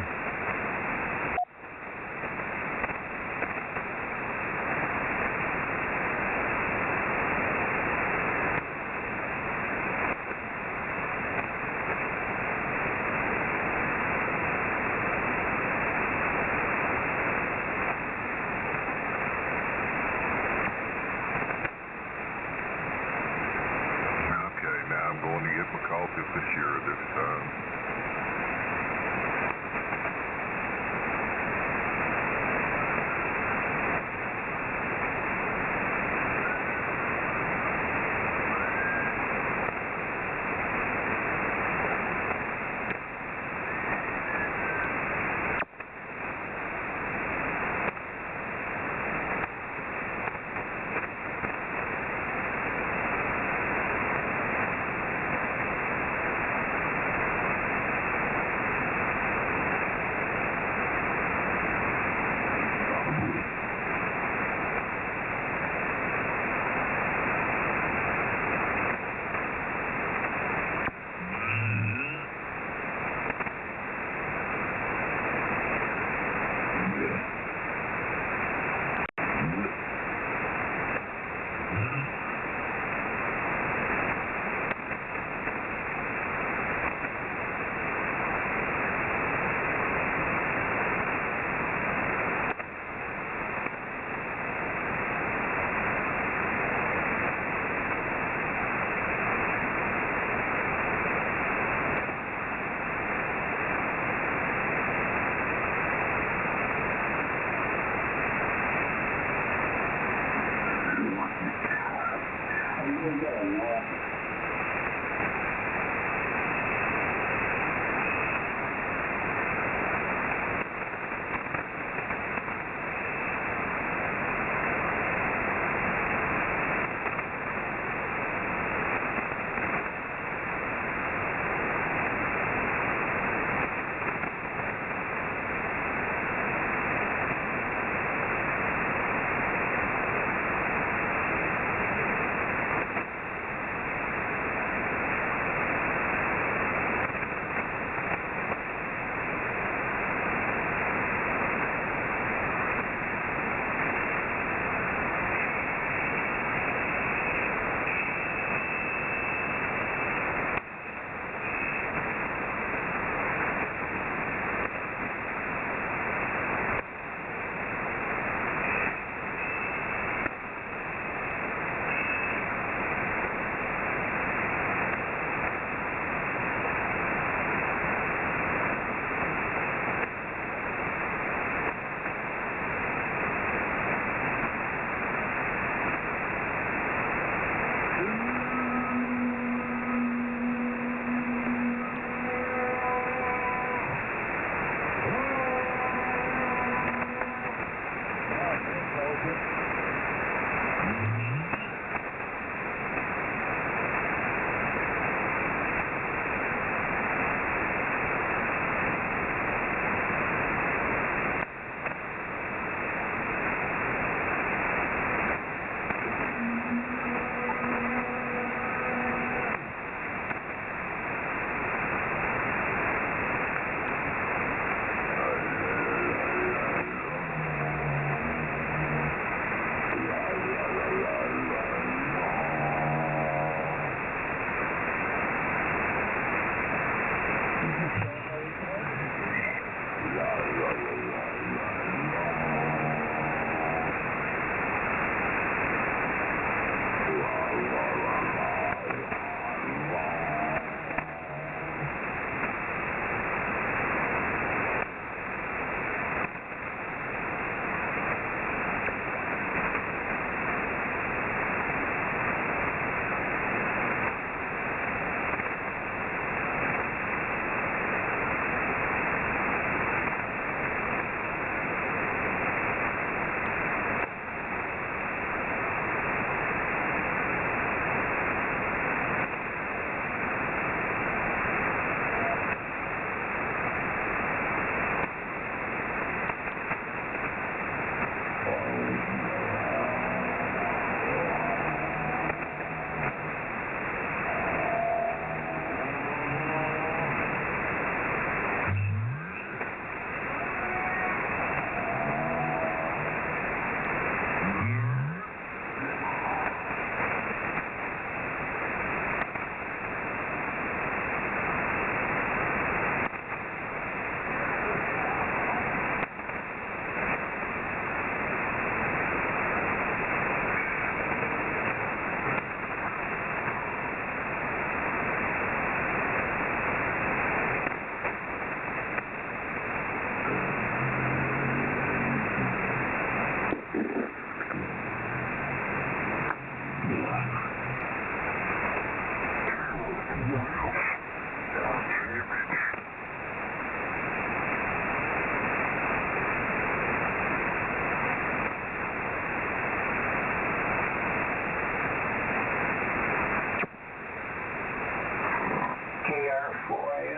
KX2U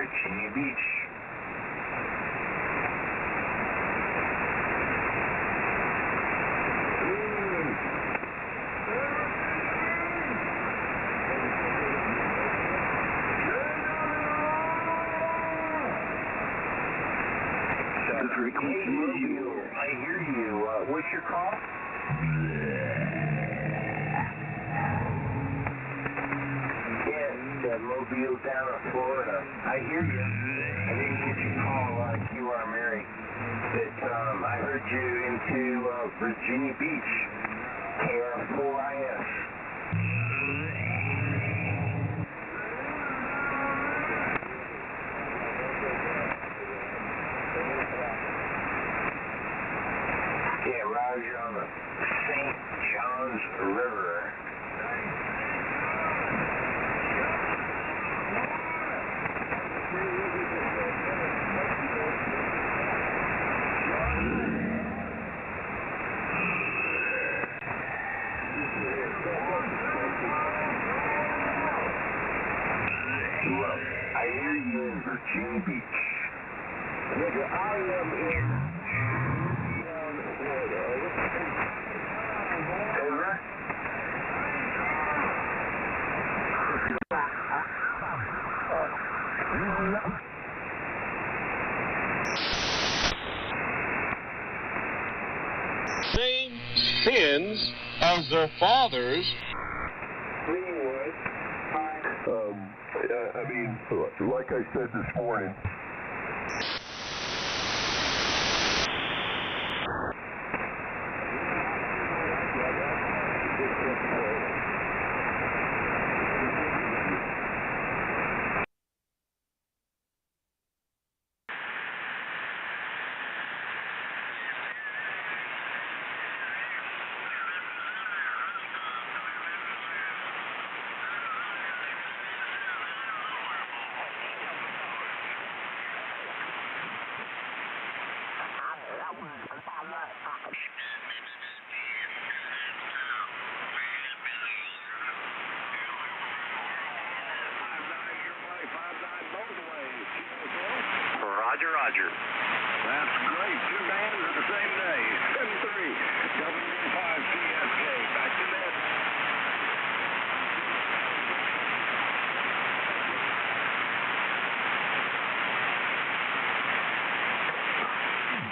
Virginia Beach. I hear you. What's your call? Yes, Mobile down in Florida. I hear you. I didn't get your call, QR Mary. But I heard you into Virginia Beach, KX2U. Yeah, Roger on the St. John's River. Well, I hear you in Virginia Beach. Nigga, I am in Over. Same sins as their fathers. I mean, like I said this morning. Roger, Roger. That's great. Two bands at the same day. 7-3. W5 CSK. Back to net.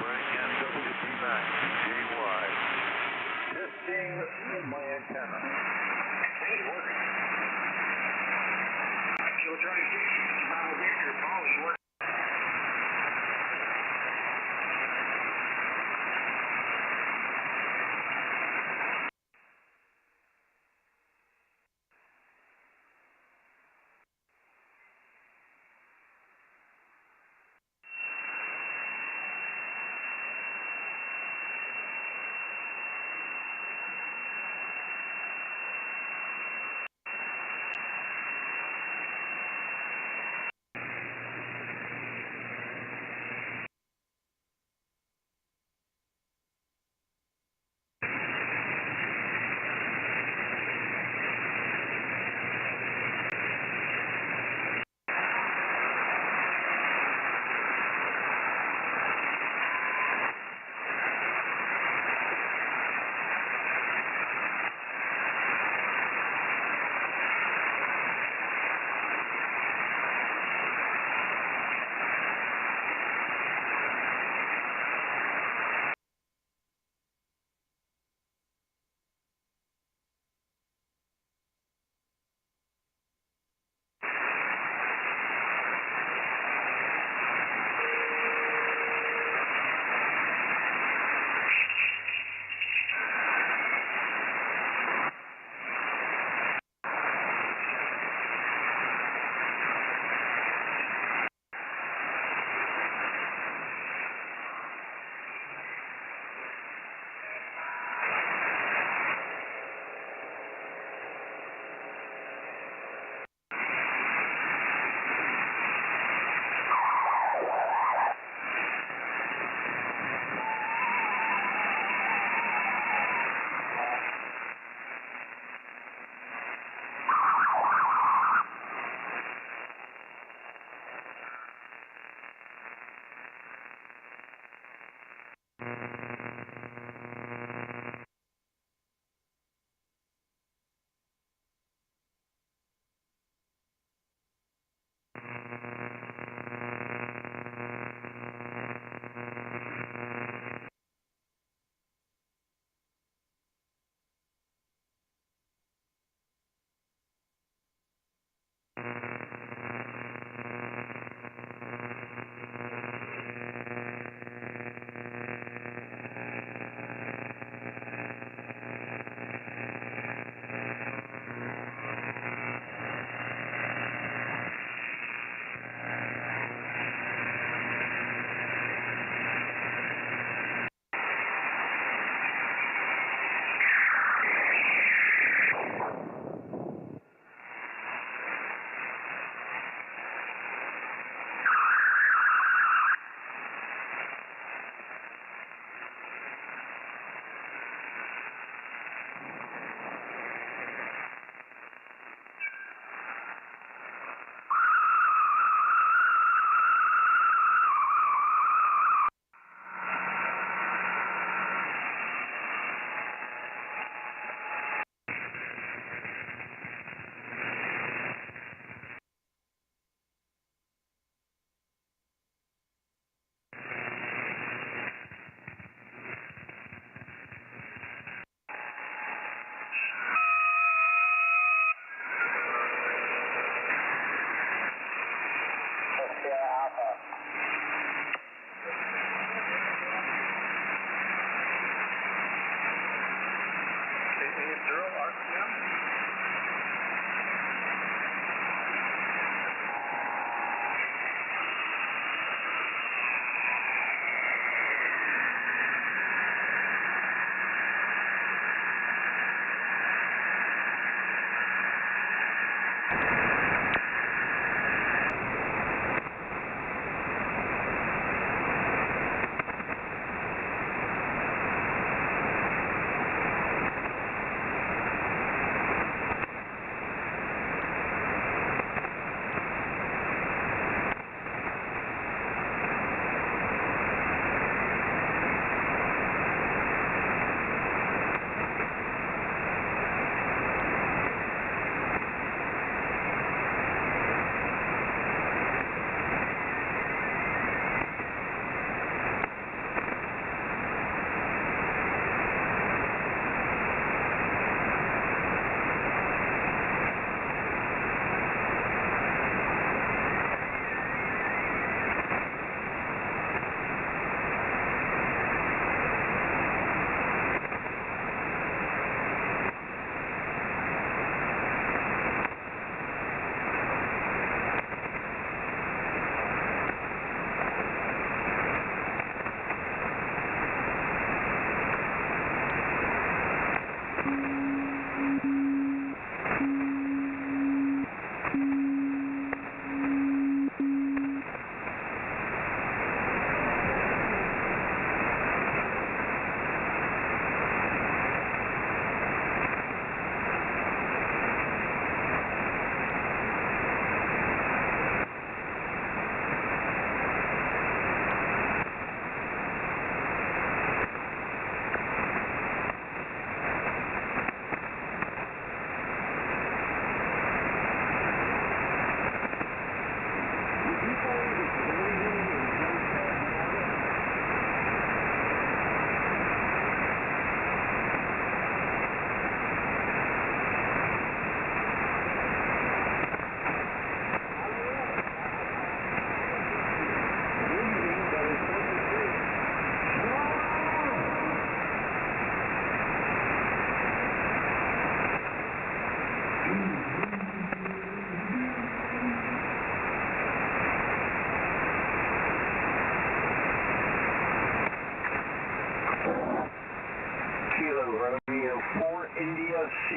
Bring in WP9, GY. Lifting my antenna. Hey, working. Kilo 36, Bible Victor, Paul, you working?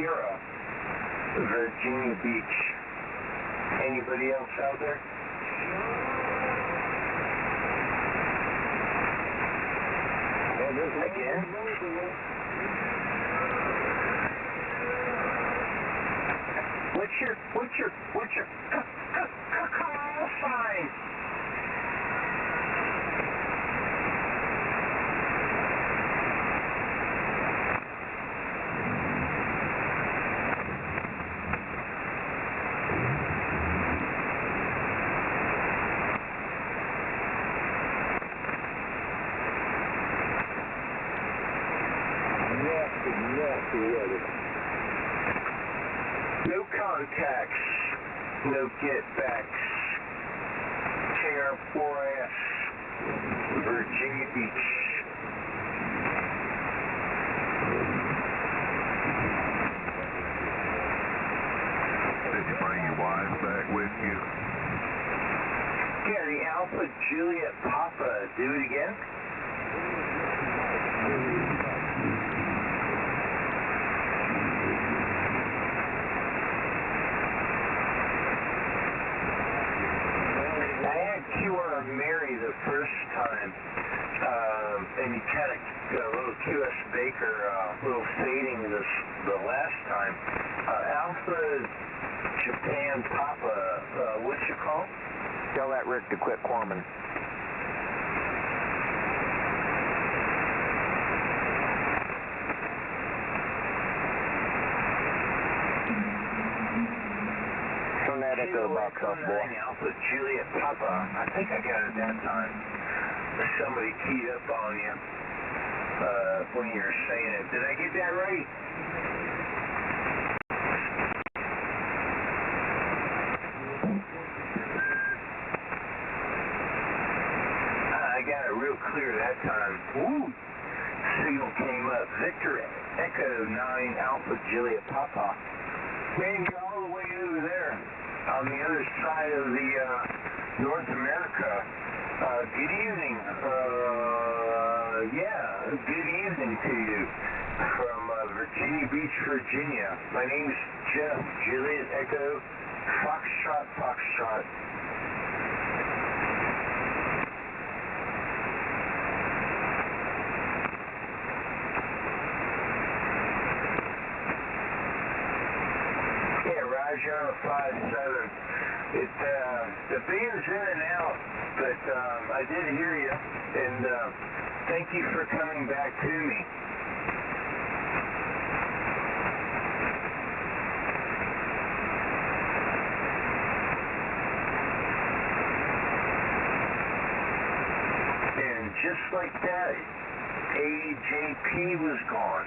Sierra, Virginia Beach. Anybody else out there? Again? What's your call sign? Nasty weather. No contacts, no get-backs. KR4S, Virginia Beach. Did you bring your wife back with you? Yeah, the Alpha Juliet Papa. Do it again. QR Mary the first time, and you kind of got a little QS Baker, little fading the last time. Alpha Japan Papa, what's your call? Tell that Rick to quit qualming. Turn that echo box off, boy. Alpha Juliet Papa. I think I got it that time. Somebody keyed up on you when you were saying it. Did I get that right? I got it real clear that time. Woo! Signal came up. Victor Echo 9 Alpha Juliet Papa. Man, you're all the way over there on the other side of the North America. Good evening. Good evening to you from Virginia Beach, Virginia. My name is Jeff, Juliet Echo, Foxtrot. Roger 57. The band's in and out, but I did hear you, and thank you for coming back to me. And just like that, AJP was gone.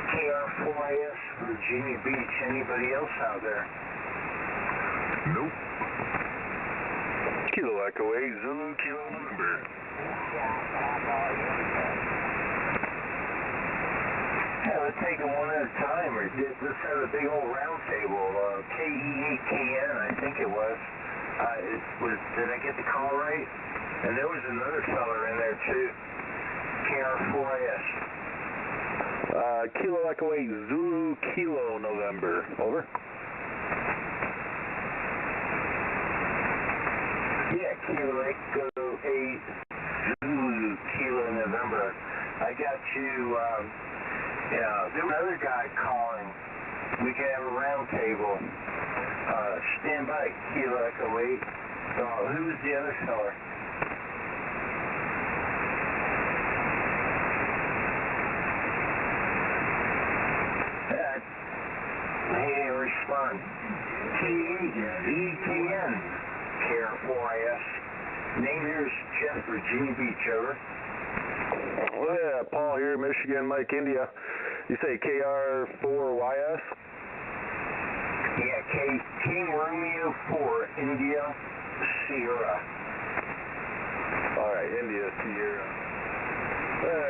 KR4S, Virginia Beach. Anybody else out there? Nope. Kilo Echo 8, Zulu, Kilo November. Yeah, let's take them one at a time. Let's have a big old round table. KE8KN, I think it was. Did I get the call right? And there was another feller in there too. KR4S. Kilo Echo 8, Zulu, Kilo November. Over. Yeah, Kilo Echo 8, Zulu, Kilo November. I got you, there was another guy calling. We can have a round table. Stand by, Kilo Echo 8. Who was the other feller? He didn't respond. KX2U KR4S. Name here is Jeff, Virginia Beach, over. Oh yeah, Paul here, Michigan, Mike, India. You say KR4YS? Yeah, King Romeo 4, India, Sierra. Alright, India, Sierra.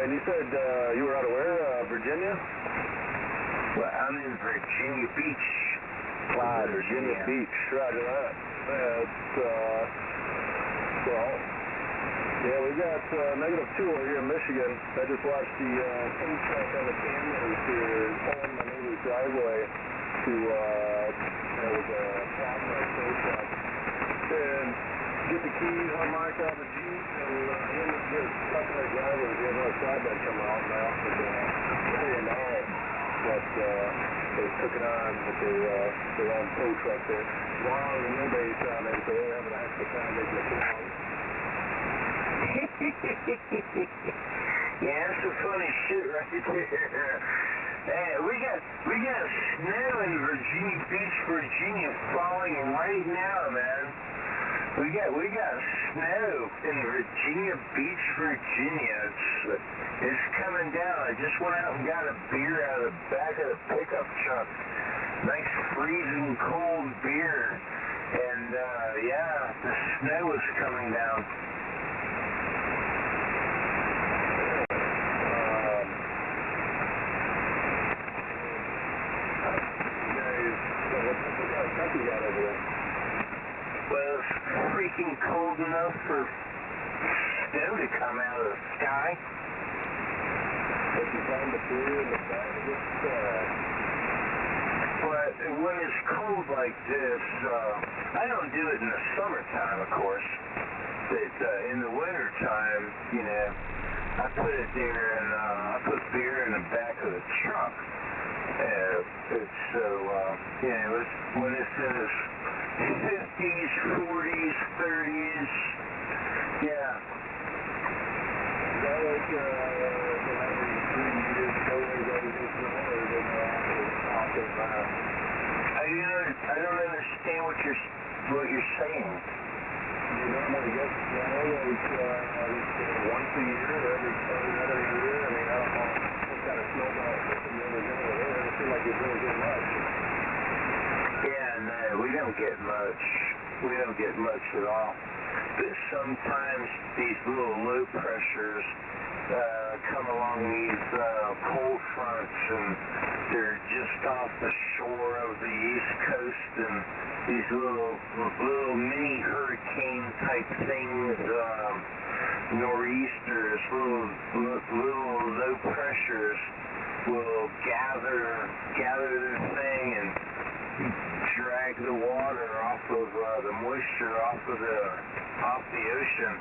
And you said you were out of where? Virginia? Well, I'm in Virginia Beach, Clyde, Virginia Beach, roger that. That's, well, yeah, we got -2 over here in Michigan. I just watched the tow truck on the cameras here pulling my neighbor's driveway to, there was a plasma tow truck. And get the keys, unlock all the Jeep, and him and his secondary drivers, he had another flatbed come out, and I offered to pull them out. But they took it on with their own tow truck there. Long wheelbase on it, so they're having a heck of a time making it come. Yeah, that's some funny shit right there. Hey, we got snow in Virginia Beach, Virginia falling right now, man. We got snow in Virginia Beach, Virginia. It's coming down. I just went out and got a beer out of the back of the pickup truck. Nice freezing cold beer. And yeah, the snow is coming down. What you got over there? Well, it's freaking cold enough for snow to come out of the sky. But you find the beer in the back of this But when it's cold like this, I don't do it in the summertime, of course. But in the wintertime, you know, I put it there and I put beer in the back of the truck. It's so, you know, when it's in the 50s, 40s, 30s, yeah. That was, every 3 years ago, everybody gets snow, or they know after that. I don't understand what you're saying. You normally get snow like once a year or every other year. I mean, I don't know what kind of snow melt system you ever get over there. It doesn't seem like you really get much. Yeah, no, we don't get much. We don't get much at all. But sometimes these little low pressures come along these cold fronts, and they're just off the shore of the East Coast, and these little mini hurricane type things, nor'easters, little low pressures will gather their thing and drag the water off of the moisture off the ocean,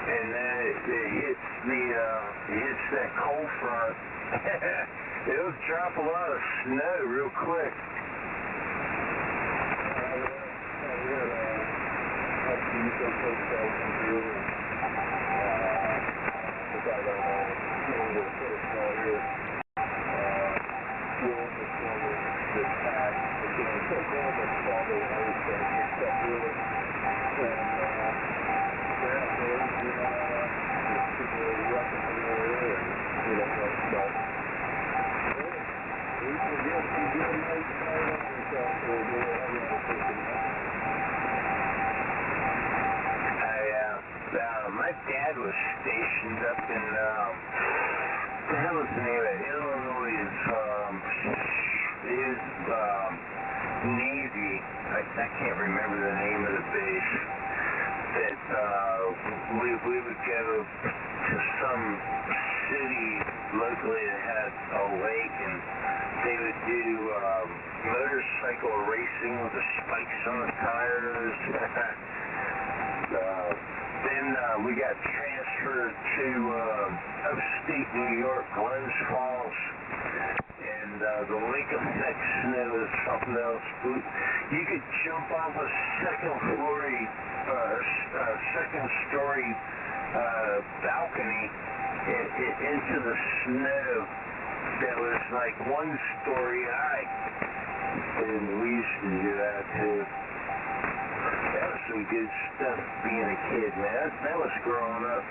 and then it hits that cold front. It'll drop a lot of snow real quick. My dad was stationed up in, what the hell is the name of it? Illinois. His Navy, I can't remember the name of the base, that we would go to some city locally that had a lake, and they would do motorcycle racing with the spikes on the tires. Then we got transferred to upstate New York, Glens Falls, and the lake effect snow is something else. You could jump off a second story balcony into the snow that was like 1 story high, and we used to do that too. That was some good stuff being a kid, man. That was growing up.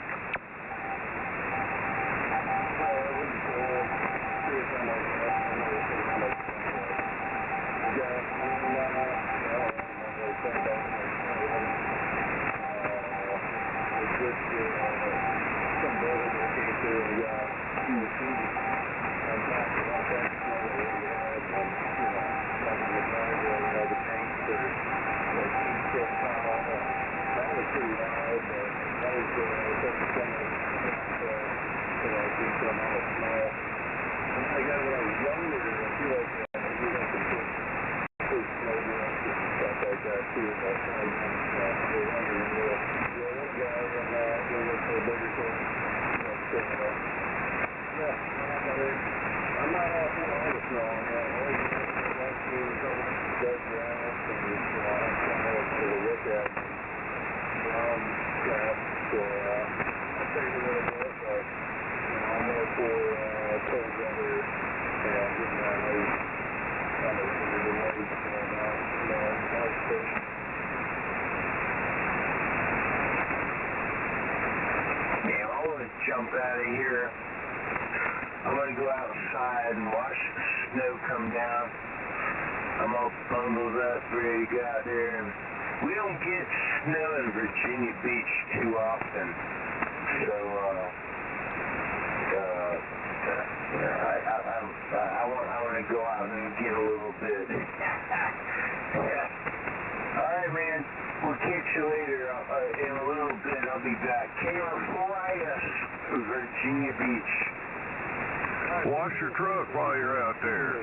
Jump out of here. I'm going to go outside and watch the snow come down. I'm all bundled up, ready to go out there. And we don't get snow in Virginia Beach too often. So, I want to go out and get a little bit. Yeah. All right, man. We'll catch you later. In a little bit, I'll be back. KR4IS, Virginia Beach. Wash your truck while you're out there.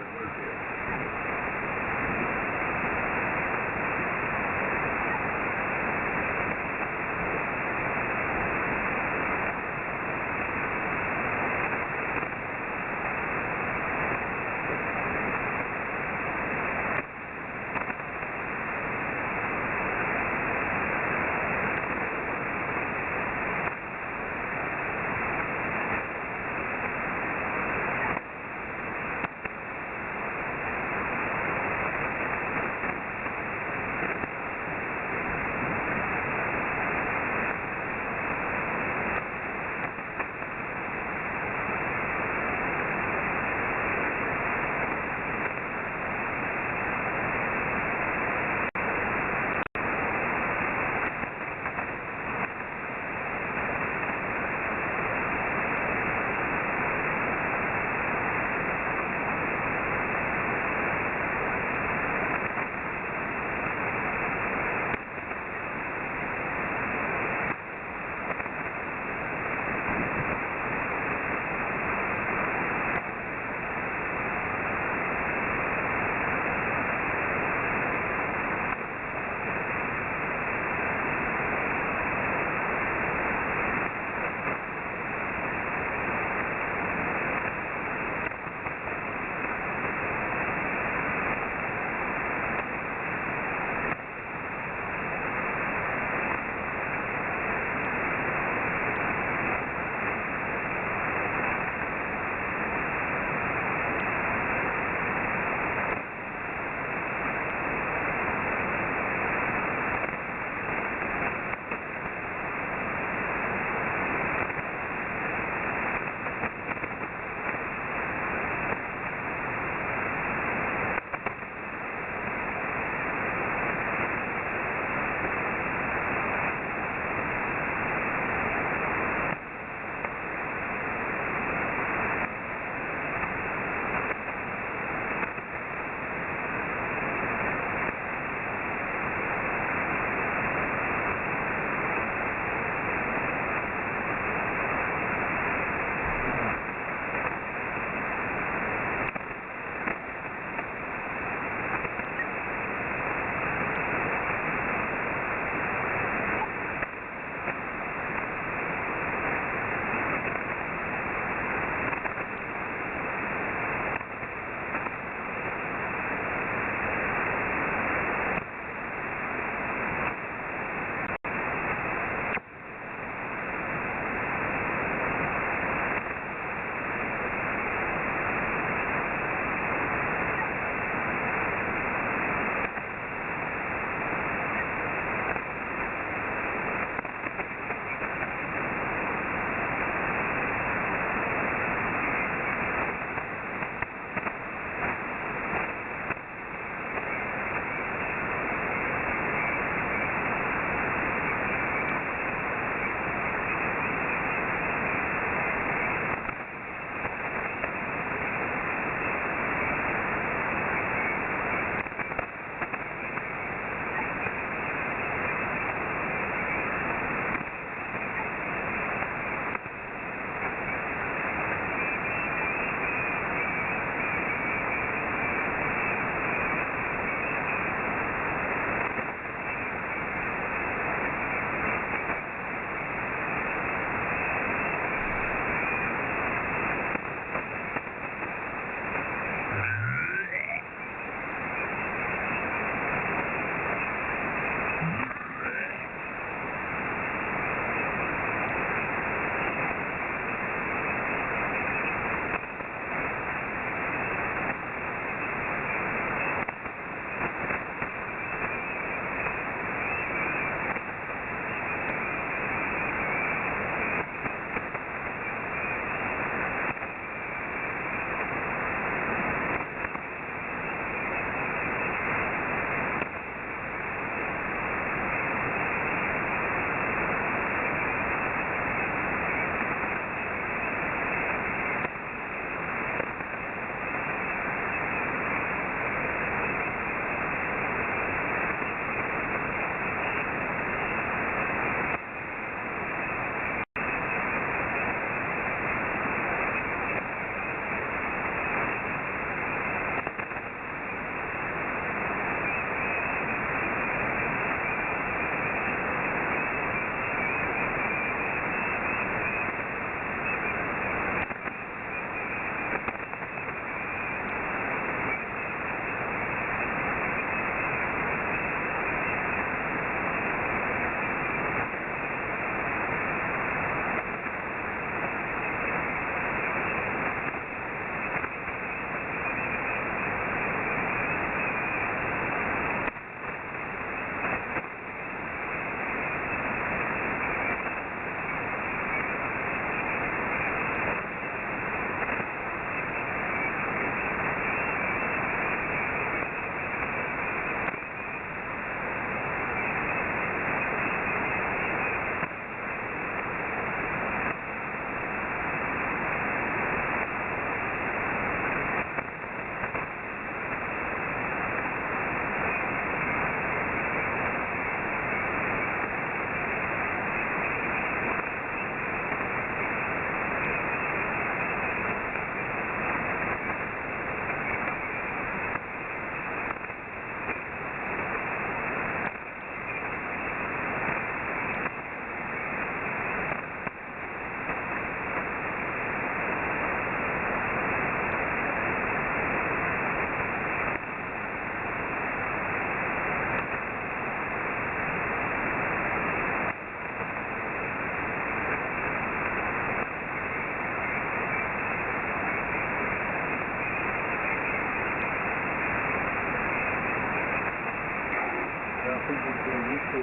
Yeah,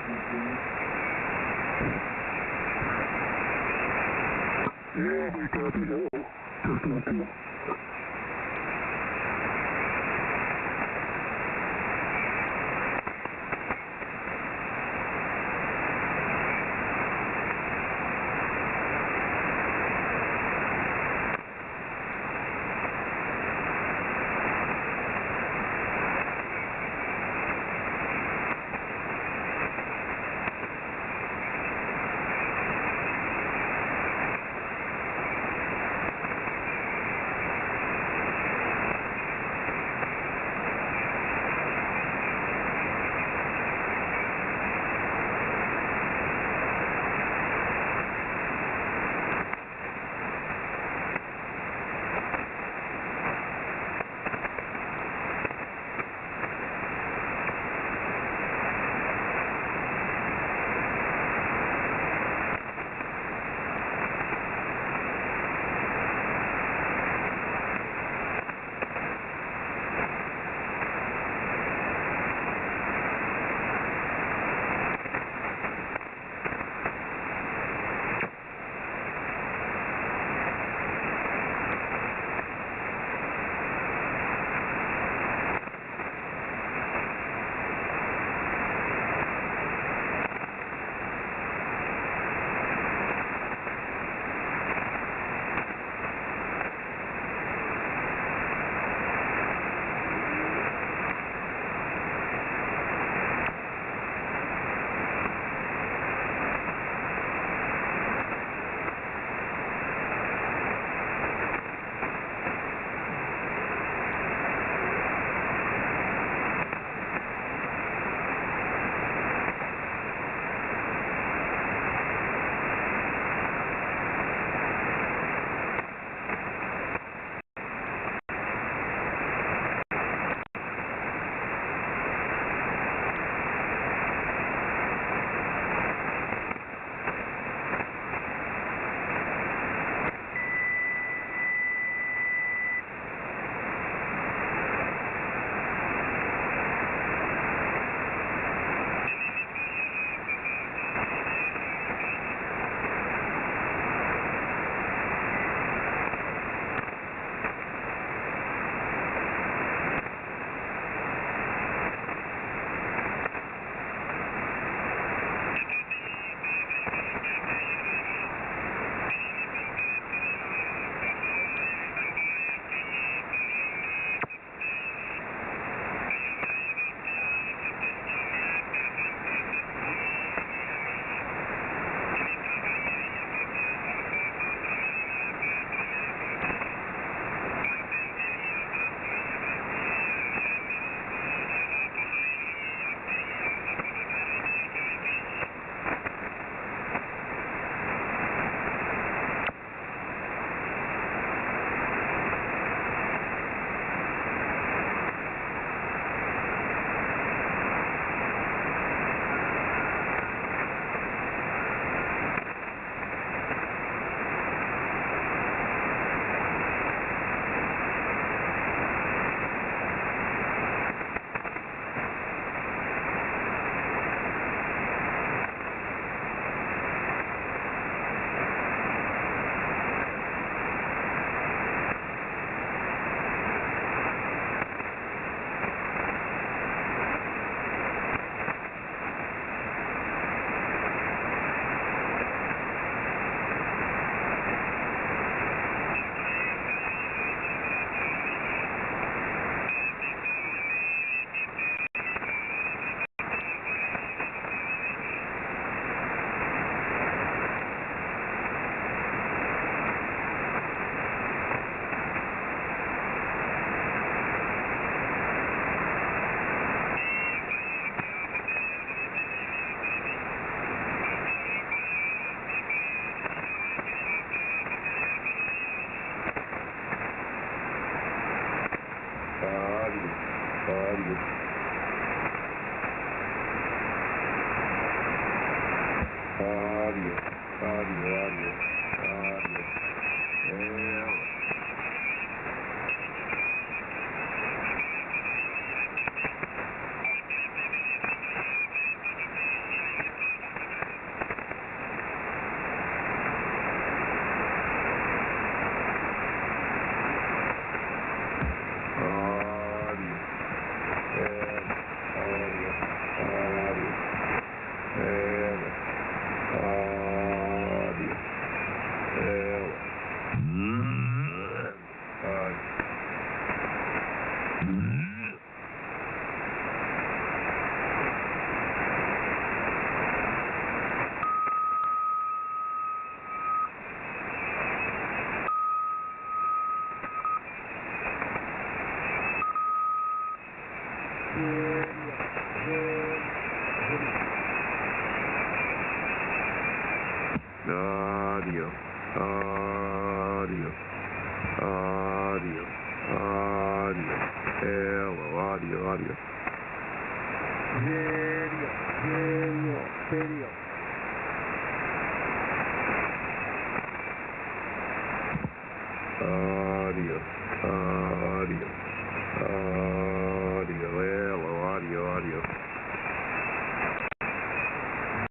we copy that. Just copy. Audio. Audio. Audio. Audio. Hello, audio, audio. Video. Video. Video. Audio. Audio. Audio. Hello, audio, audio.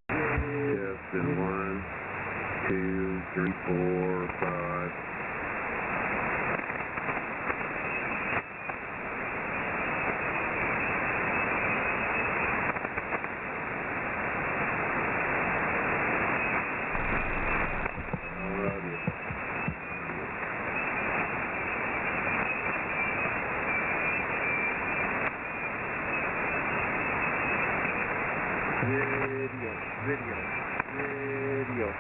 Testing 1, 2, 3, 4, 5. Video.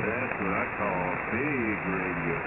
That's what I call big radio.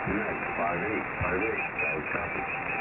5-8, 5-8, copy.